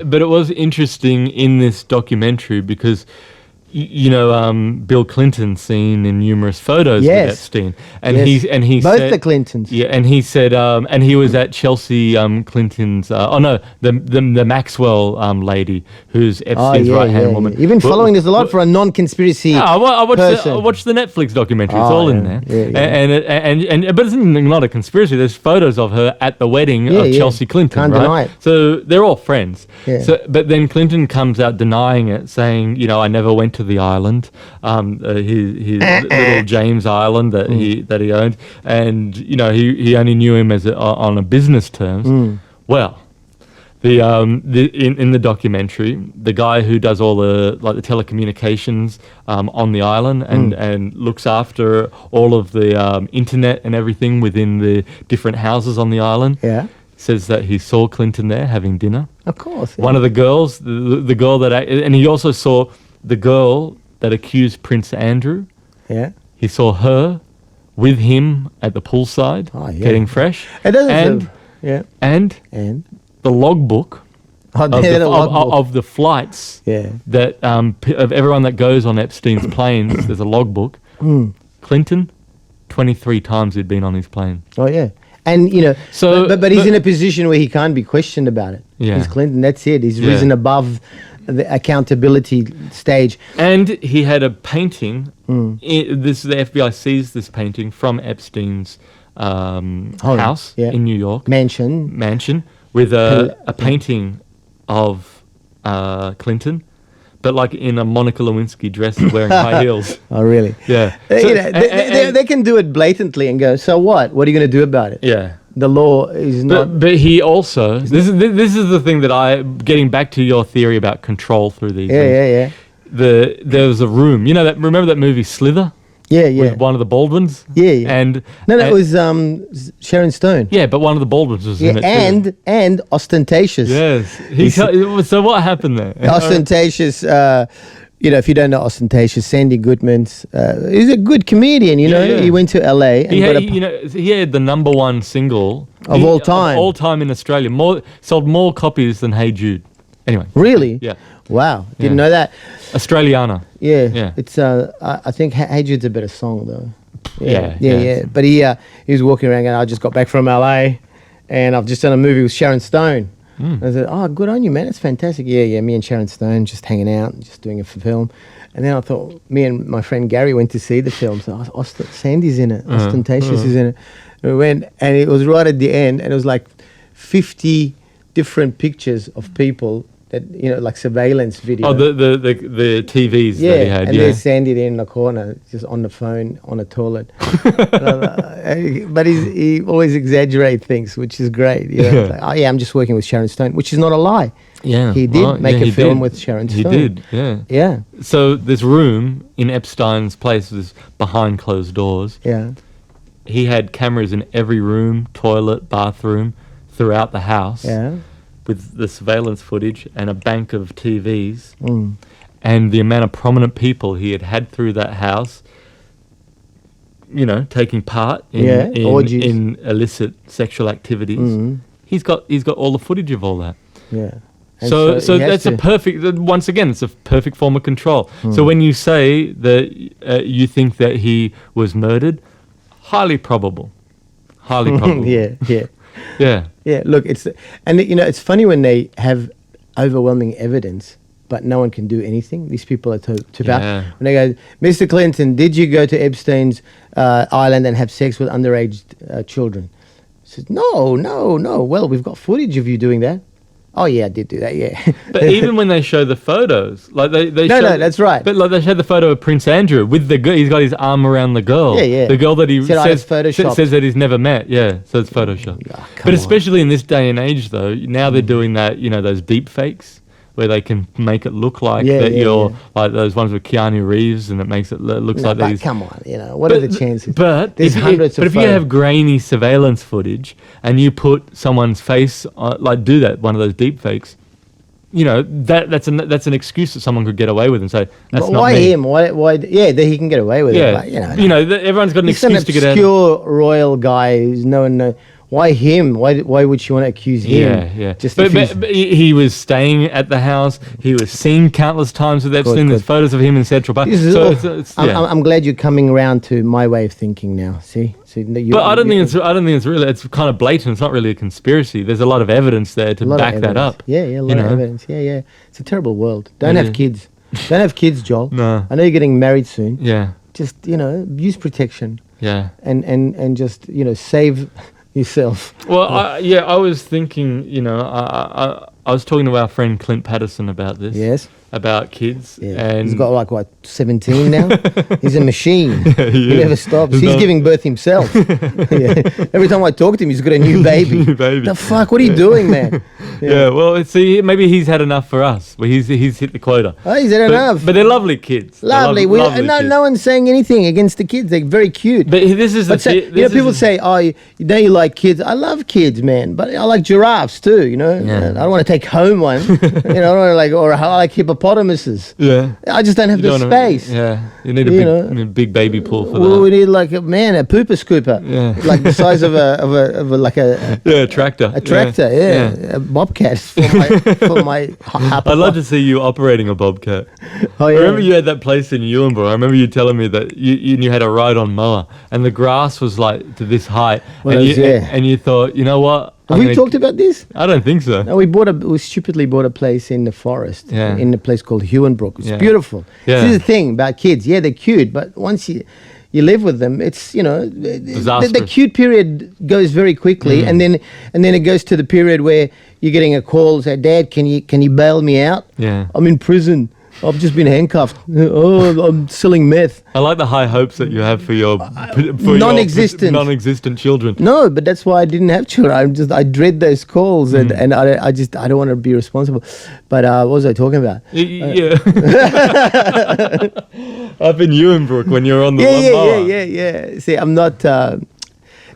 but it was interesting in this documentary because Bill Clinton seen in numerous photos with Epstein, and he both said, the Clintons. Yeah, and he said, and he was at Chelsea Clinton's. The Maxwell lady, who's Epstein's right-hand woman. You've been following this a lot for a non-conspiracy. I watched the Netflix documentary. It's all in there, and but it's not a conspiracy. There's photos of her at the wedding of Chelsea Clinton. Can't deny it. So they're all friends. Yeah. So, but then Clinton comes out denying it, saying, I never went to the island, his little James Island that he owned, and he only knew him as on a business terms. Well, in the documentary, the guy who does all the telecommunications on the island and looks after all of the internet and everything within the different houses on the island, says that he saw Clinton there having dinner. Of course, one of the girls, the girl and he also saw the girl that accused Prince Andrew. Yeah. He saw her with him at the poolside getting fresh. And the logbook of the flights that of everyone that goes on Epstein's planes. There's a logbook. Clinton, 23 times he'd been on his plane. Oh yeah. And but he's in a position where he can't be questioned about it. Yeah. He's Clinton. That's it. He's risen above the accountability stage. And he had a painting. The FBI seized this painting from Epstein's house in New York. Mansion with a painting of Clinton, but like in a Monica Lewinsky dress wearing high heels. Oh, really? Yeah. They can do it blatantly and go, so what? What are you going to do about it? Yeah. The law is not... But he also... This is the thing that getting back to your theory about control through these things. There was a room. Remember that movie Slither? Yeah. With one of the Baldwins? Yeah. And it was Sharon Stone. Yeah, but one of the Baldwins was in it too. And ostentatious. Yes. So what happened there? Ostentatious... if you don't know ostentatious, Sandy Goodman's, he's a good comedian. He went to LA and he had the number one single of all time. Of all time in Australia. Sold more copies than Hey Jude. Anyway. Really? Yeah. Wow. Didn't know that. Australiana. Yeah. It's I think Hey Jude's a better song though. Yeah. But he was walking around going, I just got back from LA and I've just done a movie with Sharon Stone. I said, oh, good on you, man. It's fantastic. Yeah. Me and Sharon Stone just hanging out, just doing a film. And then I thought, me and my friend Gary went to see the film. So Sandy's in it. Ostentatious is in it. And we went, and it was right at the end, and it was like 50 different pictures of people that, like surveillance video. Oh, the TVs that he had. And there's Sandy there in the corner, just on the phone, on a toilet. But he always exaggerates things, which is great. Like, oh yeah, I'm just working with Sharon Stone, which is not a lie. Yeah, he did make a film with Sharon Stone. He did, yeah. Yeah. So this room in Epstein's place was behind closed doors. Yeah. He had cameras in every room, toilet, bathroom, throughout the house. Yeah. With the surveillance footage and a bank of TVs, and the amount of prominent people he had through that house, taking part in illicit sexual activities. He's got all the footage of all that. Yeah. So that's a perfect. Once again, it's a perfect form of control. So when you say that you think that he was murdered, highly probable. Highly probable. Yeah. Look, it's funny when they have overwhelming evidence, but no one can do anything. These people are too bad. When they go, Mr. Clinton, did you go to Epstein's island and have sex with underage children? He says, no. Well, we've got footage of you doing that. Oh yeah, I did do that. Yeah. But even when they show the photos, like they no, that's right. But like they show the photo of Prince Andrew with the girl, he's got his arm around the girl. Yeah. The girl that he says that he's never met. Yeah, so it's Photoshop. Oh, but especially in this day and age, though, now they're doing that. You know, those deep fakes where they can make it look like you're like those ones with Keanu Reeves, and it makes it looks like these. Come on, what are the chances? But there's hundreds of. But if you have grainy surveillance footage and you put someone's face, do that one of those deep fakes. You know, that's an excuse that someone could get away with and say, that's not why me. him? Why? Yeah, that he can get away with it. But, everyone's got an excuse to get out. He's an obscure royal guy who's no one knows. Why him? Why would you want to accuse him? Yeah. But he was staying at the house. He was seen countless times with Epstein. There's photos of him in Central Park. I'm glad you're coming around to my way of thinking now. See? But I don't think it's really. It's kind of blatant. It's not really a conspiracy. There's a lot of evidence there to back that up. Yeah, a lot of evidence. Yeah. It's a terrible world. Don't have kids. Don't have kids, Joel. No. I know you're getting married soon. Yeah. Just use protection. Yeah. And just save yourself. Well, I was thinking. I was talking to our friend Clint Patterson about this. Yes. About kids. Yeah. And he's got 17 now? He's a machine. He never stops. He's giving birth himself. Every time I talk to him, he's got a new baby. The fuck? What are you doing, man? Well, maybe he's had enough for us. Well, he's hit the quota. Oh, he's had enough. But they're lovely kids. Lovely. No one's saying anything against the kids. They're very cute. But this is people say, "Oh, you like kids." I love kids, man. But I like giraffes too. I don't want to take home one. I don't or I like hippopotamuses. Yeah. I just don't have the space. You need a big baby pool for that. We need a pooper scooper. Yeah. Like the size of a tractor. A tractor. A bobcat for my I'd love to see you operating a bobcat. Oh, yeah. I remember you had that place in Ewanborough. I remember you telling me that you had a ride-on mower and the grass was like to this height, and you thought, you know what? Have we talked about this? I don't think so. No, we stupidly bought a place in the forest, in a place called Huonbrook. It's beautiful. Yeah. This is the thing about kids. Yeah, they're cute, but once you live with them, it's the cute period goes very quickly, and then it goes to the period where you're getting a call, say, "Dad, can you bail me out? Yeah, I'm in prison. I've just been handcuffed. Oh, I'm selling meth." I like the high hopes that you have for your non-existent children. No, but that's why I didn't have children. I dread those calls, and I don't want to be responsible. But what was I talking about? Yeah. Up in Ewanbrook when you're on the Yeah. See, I'm not.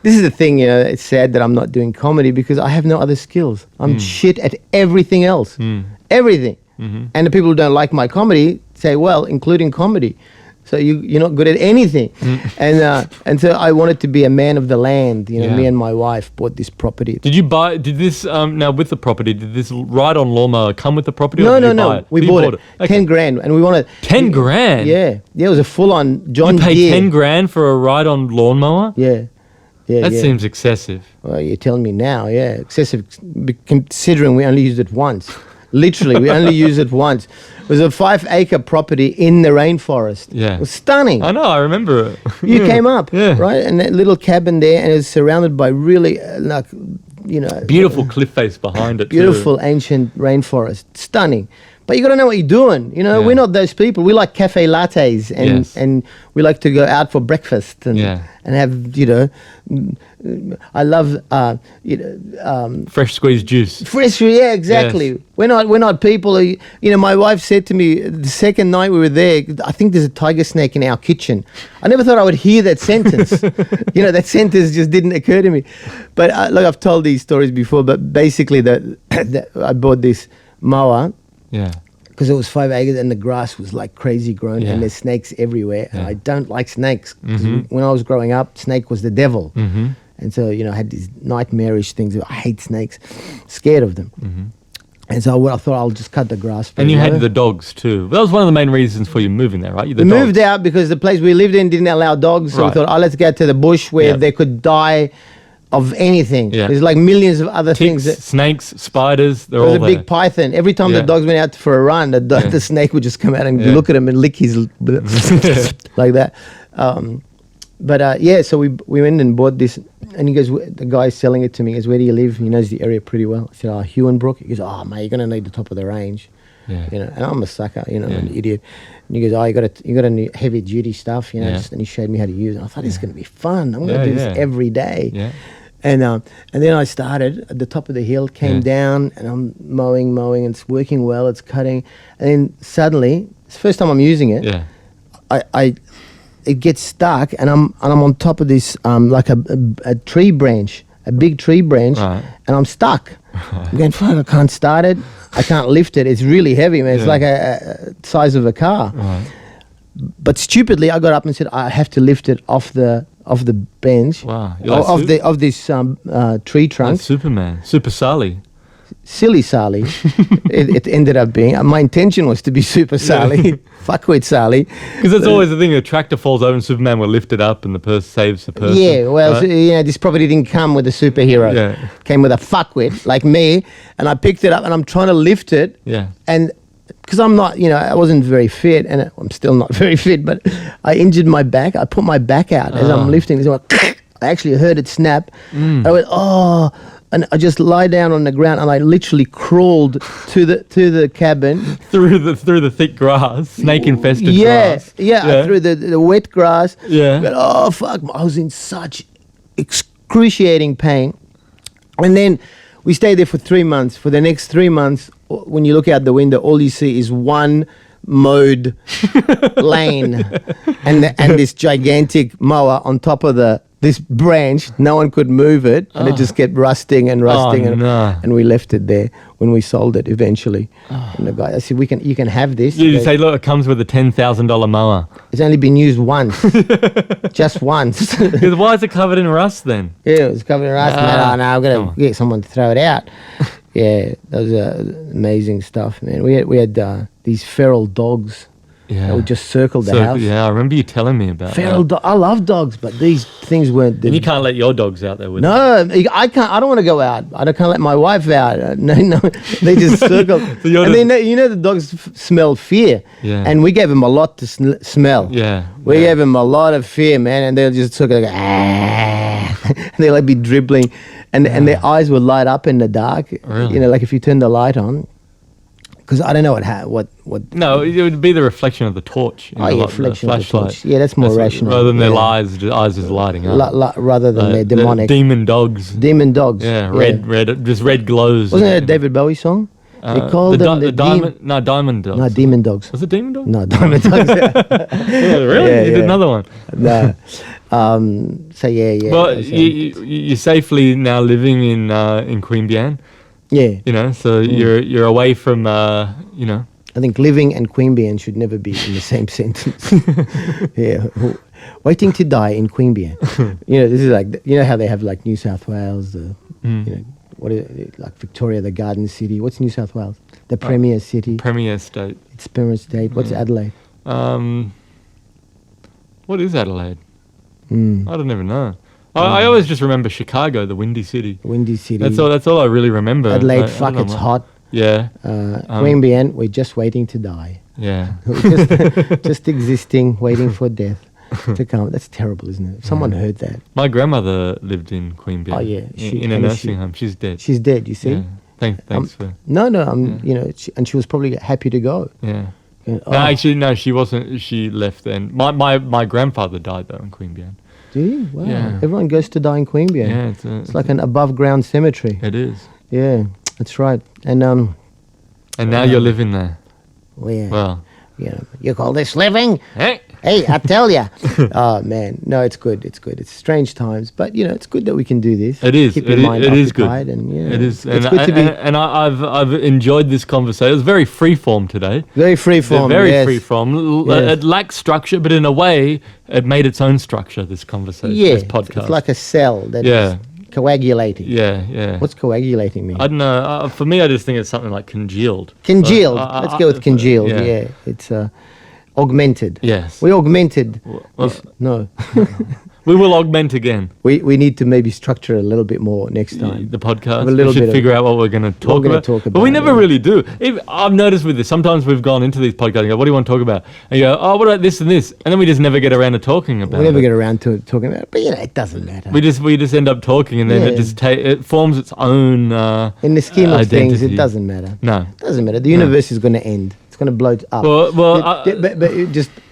This is the thing, it's sad that I'm not doing comedy because I have no other skills. I'm shit at everything else. Everything. Mm-hmm. And the people who don't like my comedy say, well, including comedy. So you're not good at anything. And so I wanted to be a man of the land. Me and my wife bought this property. Did this, now with the property, did this ride-on lawnmower come with the property? No. We bought it. Okay. 10 grand. And we wanted... 10 grand? Yeah. It was a full-on John Deere. You paid 10 grand for a ride-on lawnmower? Yeah. That seems excessive. Well, you're telling me now, excessive, considering we only used it once. Literally, we only used it once. It was a 5-acre property in the rainforest. Yeah. It was stunning. I know, I remember it. You came up, right? And that little cabin there, and it was surrounded by really, beautiful cliff face behind it. Beautiful ancient rainforest. Stunning. But you got to know what you're doing. We're not those people. We like cafe lattes and we like to go out for breakfast and have, I love, fresh squeezed juice. Exactly. Yes. We're not people who, my wife said to me the second night we were there, I think there's a tiger snake in our kitchen. I never thought I would hear that sentence. That sentence just didn't occur to me. But I've told these stories before, but basically that I bought this mower. Yeah. Because it was 5 acres and the grass was like crazy grown and there's snakes everywhere. And I don't like snakes. When I was growing up, snake was the devil. And so, I had these nightmarish things. I hate snakes, scared of them. And so I thought I'll just cut the grass. And you had the dogs too. That was one of the main reasons for you moving there, right? We moved out because the place we lived in didn't allow dogs. So we thought, let's get to the bush where they could die of anything. Yeah. There's like millions of other things. Snakes, spiders, they're all there. There was a big python. Every time the dogs went out for a run, the snake would just come out and look at him and lick his... like that. So we went and bought this, and he goes, the guy's selling it to me. He goes, where do you live? He knows the area pretty well. I said, Huonbrook. He goes, mate, you're going to need the top of the range. Yeah. You know, and I'm a sucker, I'm an idiot. And he goes, you got a new heavy duty stuff, and he showed me how to use it. I thought, this is going to be fun. I'm going to do this every day. Yeah. And then I started at the top of the hill, came down, and I'm mowing, and it's working well, it's cutting. And then suddenly, it's the first time I'm using it. Yeah. It gets stuck, and I'm on top of this like a tree branch, a big tree branch, and I'm stuck. I'm going, fuck, I can't start it. I can't lift it. It's really heavy, man. It's like a size of a car. But stupidly, I got up and said, I have to lift it off the bench. Wow. Of this tree trunk. Like Superman, Super Saleh. Silly Saleh. it ended up being. My intention was to be Super Saleh. Fuck with Saleh. Because that's always the thing. A tractor falls over and Superman will lift it up and the person saves the person. Yeah, well, right? This property didn't come with a superhero. Yeah. Came with a fuckwit like me, and I picked it up and I'm trying to lift it. Yeah. And because I'm not, I wasn't very fit, and I'm still not very fit, but I injured my back. I put my back out as I'm lifting. So I actually heard it snap. I went, and I just lie down on the ground, and I literally crawled to the cabin through the thick grass, snake infested grass. Yeah, through the wet grass. Yeah. But, fuck! I was in such excruciating pain, and then we stayed there for 3 months. For the next 3 months, when you look out the window, all you see is one mowed lane, and this gigantic mower on top of this branch. No one could move it, and it just kept rusting, and we left it there when we sold it eventually. And the guy, I said, you can have this. You say, look, it comes with a $10,000 mower. It's only been used once, just once. Why is it covered in rust then? Yeah, it was covered in rust. I'm gonna get someone to throw it out. Yeah, that was amazing stuff, man. We had these feral dogs. Yeah. That would just circle the house. Yeah, I remember you telling me about feral that. I love dogs, but these things weren't... And you can't let your dogs out there with No, I can't. I don't want to go out. I can't let my wife out. No, they just circle. And then, the dogs smell fear. Yeah. And we gave them a lot to smell. Yeah. We gave them a lot of fear, man, and they'll just circle like, and they'll like be dribbling, and their eyes would light up in the dark. Really? Like if you turn the light on. Because I don't know what. No, it would be the reflection of the torch. Reflection of the torch. Yeah, that's more rational. Rather than their eyes just lighting up. Rather than their demonic. Demon dogs. Demon dogs. Yeah, red, just red glows. Wasn't it a David Bowie song? They called them the diamond. No, diamond dogs. No, demon dogs. Was it demon dogs? No, diamond dogs. Really? You did another one. No. So yeah. Well, you're safely now living in Queanbeyan. Yeah. So you're away from, I think living and Queanbeyan should never be in the same sentence. Yeah. Waiting to die in Queanbeyan. This is like, how they have like New South Wales, what is it, like Victoria, the Garden City. What's New South Wales? The Premier City. Premier State. It's Premier State. What's Adelaide? What is Adelaide? I don't even know. I always just remember Chicago, the Windy City. Windy City. That's all I really remember. Adelaide, it's hot. Yeah. Queanbeyan, we're just waiting to die. Yeah. just existing, waiting for death to come. That's terrible, isn't it? If someone heard that. My grandmother lived in Queanbeyan. Oh yeah, in a nursing home. She's dead. She's dead. You see. Yeah. Thanks for. No. And she was probably happy to go. Yeah. No, she wasn't. She left then. My grandfather died though in Queanbeyan. Do you? Wow. Yeah. Everyone goes to die in Queanbeyan. Yeah, it's like an above ground cemetery. It is. Yeah, that's right. And now you're living there. Well, you call this living? Hey, I tell you. Oh man, no, it's good. It's strange times, but it's good that we can do this. It is. Keep your mind occupied, good. And it is. It's good to be. And I've enjoyed this conversation. It was very freeform today. Very freeform. Very freeform. Yes. It lacks structure, but in a way, it made its own structure. This conversation. Yeah. This podcast. It's like a cell. Coagulating. Yeah. What's coagulating mean? I don't know. For me, I just think it's something like congealed. Congealed. Let's go with congealed. Yeah. It's augmented. Yes. We augmented. No. We will augment again. We need to maybe structure a little bit more next time. The podcast. We should figure out what we're going to talk about. But we never really do. I've noticed with this, sometimes we've gone into these podcasts and go, what do you want to talk about? And you go, oh, what about this and this? And then we just never get around to talking about it. We never get around to talking about it. But, it doesn't matter. We just end up talking, and then it forms its own in the scheme of identity. things, it doesn't matter. No. It doesn't matter. The universe is going to end. Going to blow up.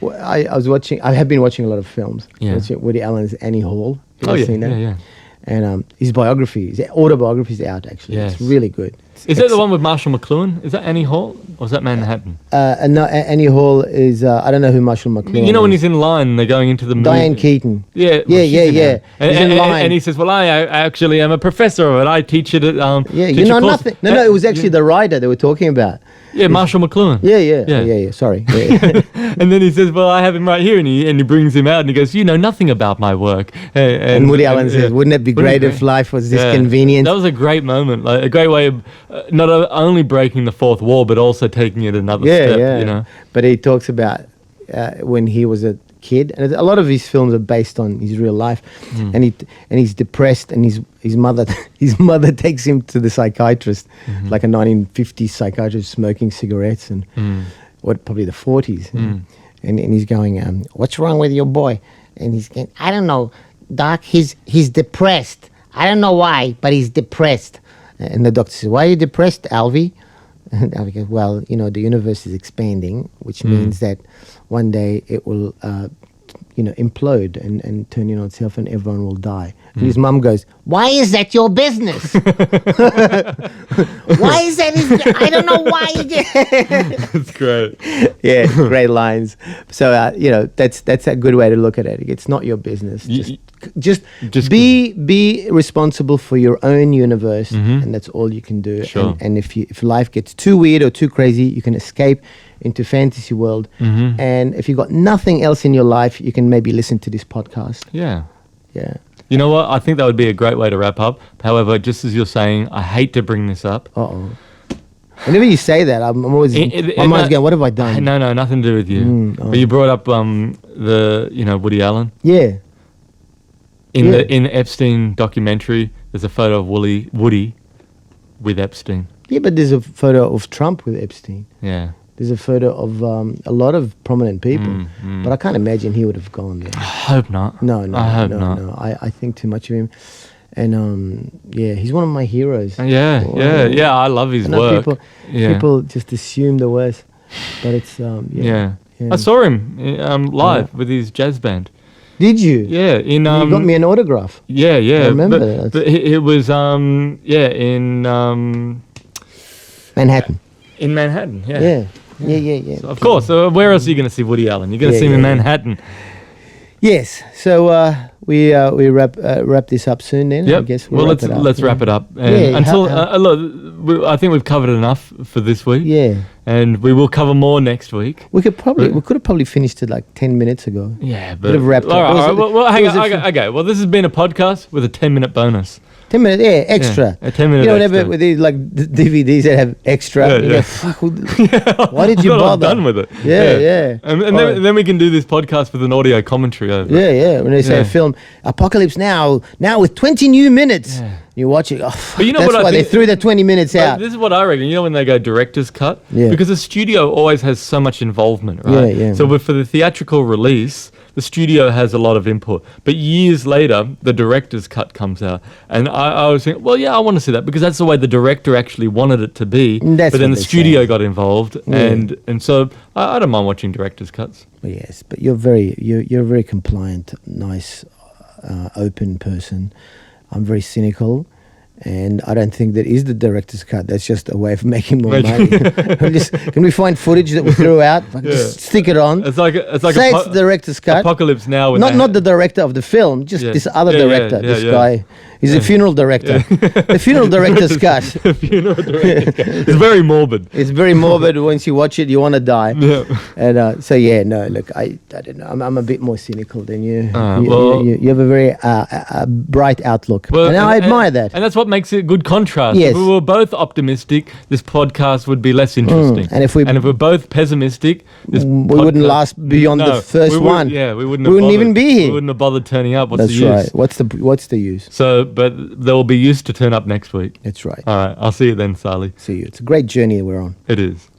I have been watching a lot of films. Yeah. Woody Allen's Annie Hall. Seen that? Yeah. And his biography, his autobiography is out actually. Yes. It's really good. Is that the one with Marshall McLuhan? Is that Annie Hall or is that Manhattan? No, Annie Hall is I don't know who Marshall McLuhan. You know when he's in line, and they're going into the movie. Diane Keaton. Yeah. And he says, "Well, I actually am a professor of it. I teach it at you know nothing. No, it was actually the writer they were talking about. Yeah, Marshall McLuhan. Yeah. Sorry. Yeah. And then he says, "Well, I have him right here," and he brings him out, and he goes, "You know nothing about my work." And Woody Allen says, "Wouldn't it be great if life was this convenient?" That was a great moment, like a great way of not only breaking the fourth wall, but also taking it another step. Yeah. You know. But he talks about when he was a kid, and a lot of his films are based on his real life, and he's depressed, and his mother takes him to the psychiatrist, like a 1950s psychiatrist, smoking cigarettes and probably the 40s, and he's going, "What's wrong with your boy?" And he's going, "I don't know, Doc. He's depressed. I don't know why, but he's depressed." And the doctor says, "Why are you depressed, Alvy?" And Alvy goes, "Well, the universe is expanding, which means that one day it will, implode and turn in on itself, and everyone will die." And his mum goes, "Why is that your business? Why is that? I don't know why you get." That's great. Yeah, great lines. So that's a good way to look at it. It's not your business. Just be responsible for your own universe, and that's all you can do. Sure. And if life gets too weird or too crazy, you can escape into fantasy world. And if you've got nothing else in your life, you can maybe listen to this podcast. Yeah. You know what? I think that would be a great way to wrap up. However, just as you're saying, I hate to bring this up. Whenever you say that, I'm always my mind's going, "What have I done?" No, nothing to do with you. But you brought up Woody Allen. Yeah. In the Epstein documentary, there's a photo of Woody with Epstein. Yeah, but there's a photo of Trump with Epstein. Yeah. There's a photo of a lot of prominent people, but I can't imagine he would have gone there. I hope not. No, I hope not. No. I think too much of him, and he's one of my heroes. Yeah. I love his work. People just assume the worst, but it's I saw him live with his jazz band. Did you? Yeah, you got me an autograph. Yeah. I remember that. But it was in Manhattan. In Manhattan, yeah. Yeah. So of course. So where else are you going to see Woody Allen? You're going to see him in Manhattan. Yes. So we wrap this up soon then. Yep. I guess let's wrap it up. And look, I think we've covered enough for this week. Yeah. And we will cover more next week. We could have probably finished it like 10 minutes ago. Yeah, but would have wrapped up. All right. Well, hang on. Okay. Well, this has been a podcast with a 10-minute bonus. 10 minutes, extra. A 10 minutes. Whenever with these DVDs that have extra, you go, fuck, why did you bother? I'm done with it. Yeah. And then we can do this podcast with an audio commentary over. Yeah. When they say a film, Apocalypse Now with 20 new minutes. Yeah. You watch it. But you know that's what why they threw the 20 minutes out. This is what I reckon. You know when they go director's cut? Yeah. Because the studio always has so much involvement, right? Yeah. So for the theatrical release, the studio has a lot of input. But years later, the director's cut comes out. And I was thinking, well, I want to see that because that's the way the director actually wanted it to be. But then the studio got involved. Yeah. And so I don't mind watching director's cuts. Well, yes, but you're a very compliant, nice, open person. I'm very cynical, And I don't think that is the director's cut. That's just a way of making more money. Can we find footage that we threw out? Just stick it on. It's like say it's the director's cut. Apocalypse Now. Not the director of the film, just this other director. This guy. He's a funeral director. The funeral director's cut. The funeral director's cut. It's very morbid. It's very morbid. Once you watch it, you want to die. Yeah. And look, I don't know. I'm a bit more cynical than you. You have a very bright outlook. Well, and I admire that. And that's what makes it a good contrast. Yes. If we were both optimistic, this podcast would be less interesting. And if we're both pessimistic, we wouldn't last beyond the first one. Yeah, we wouldn't even be here. We wouldn't have bothered turning up. What's the use? That's right. What's the use? So, but there will be use to turn up next week. That's right. All right. I'll see you then, Saleh. See you. It's a great journey we're on. It is.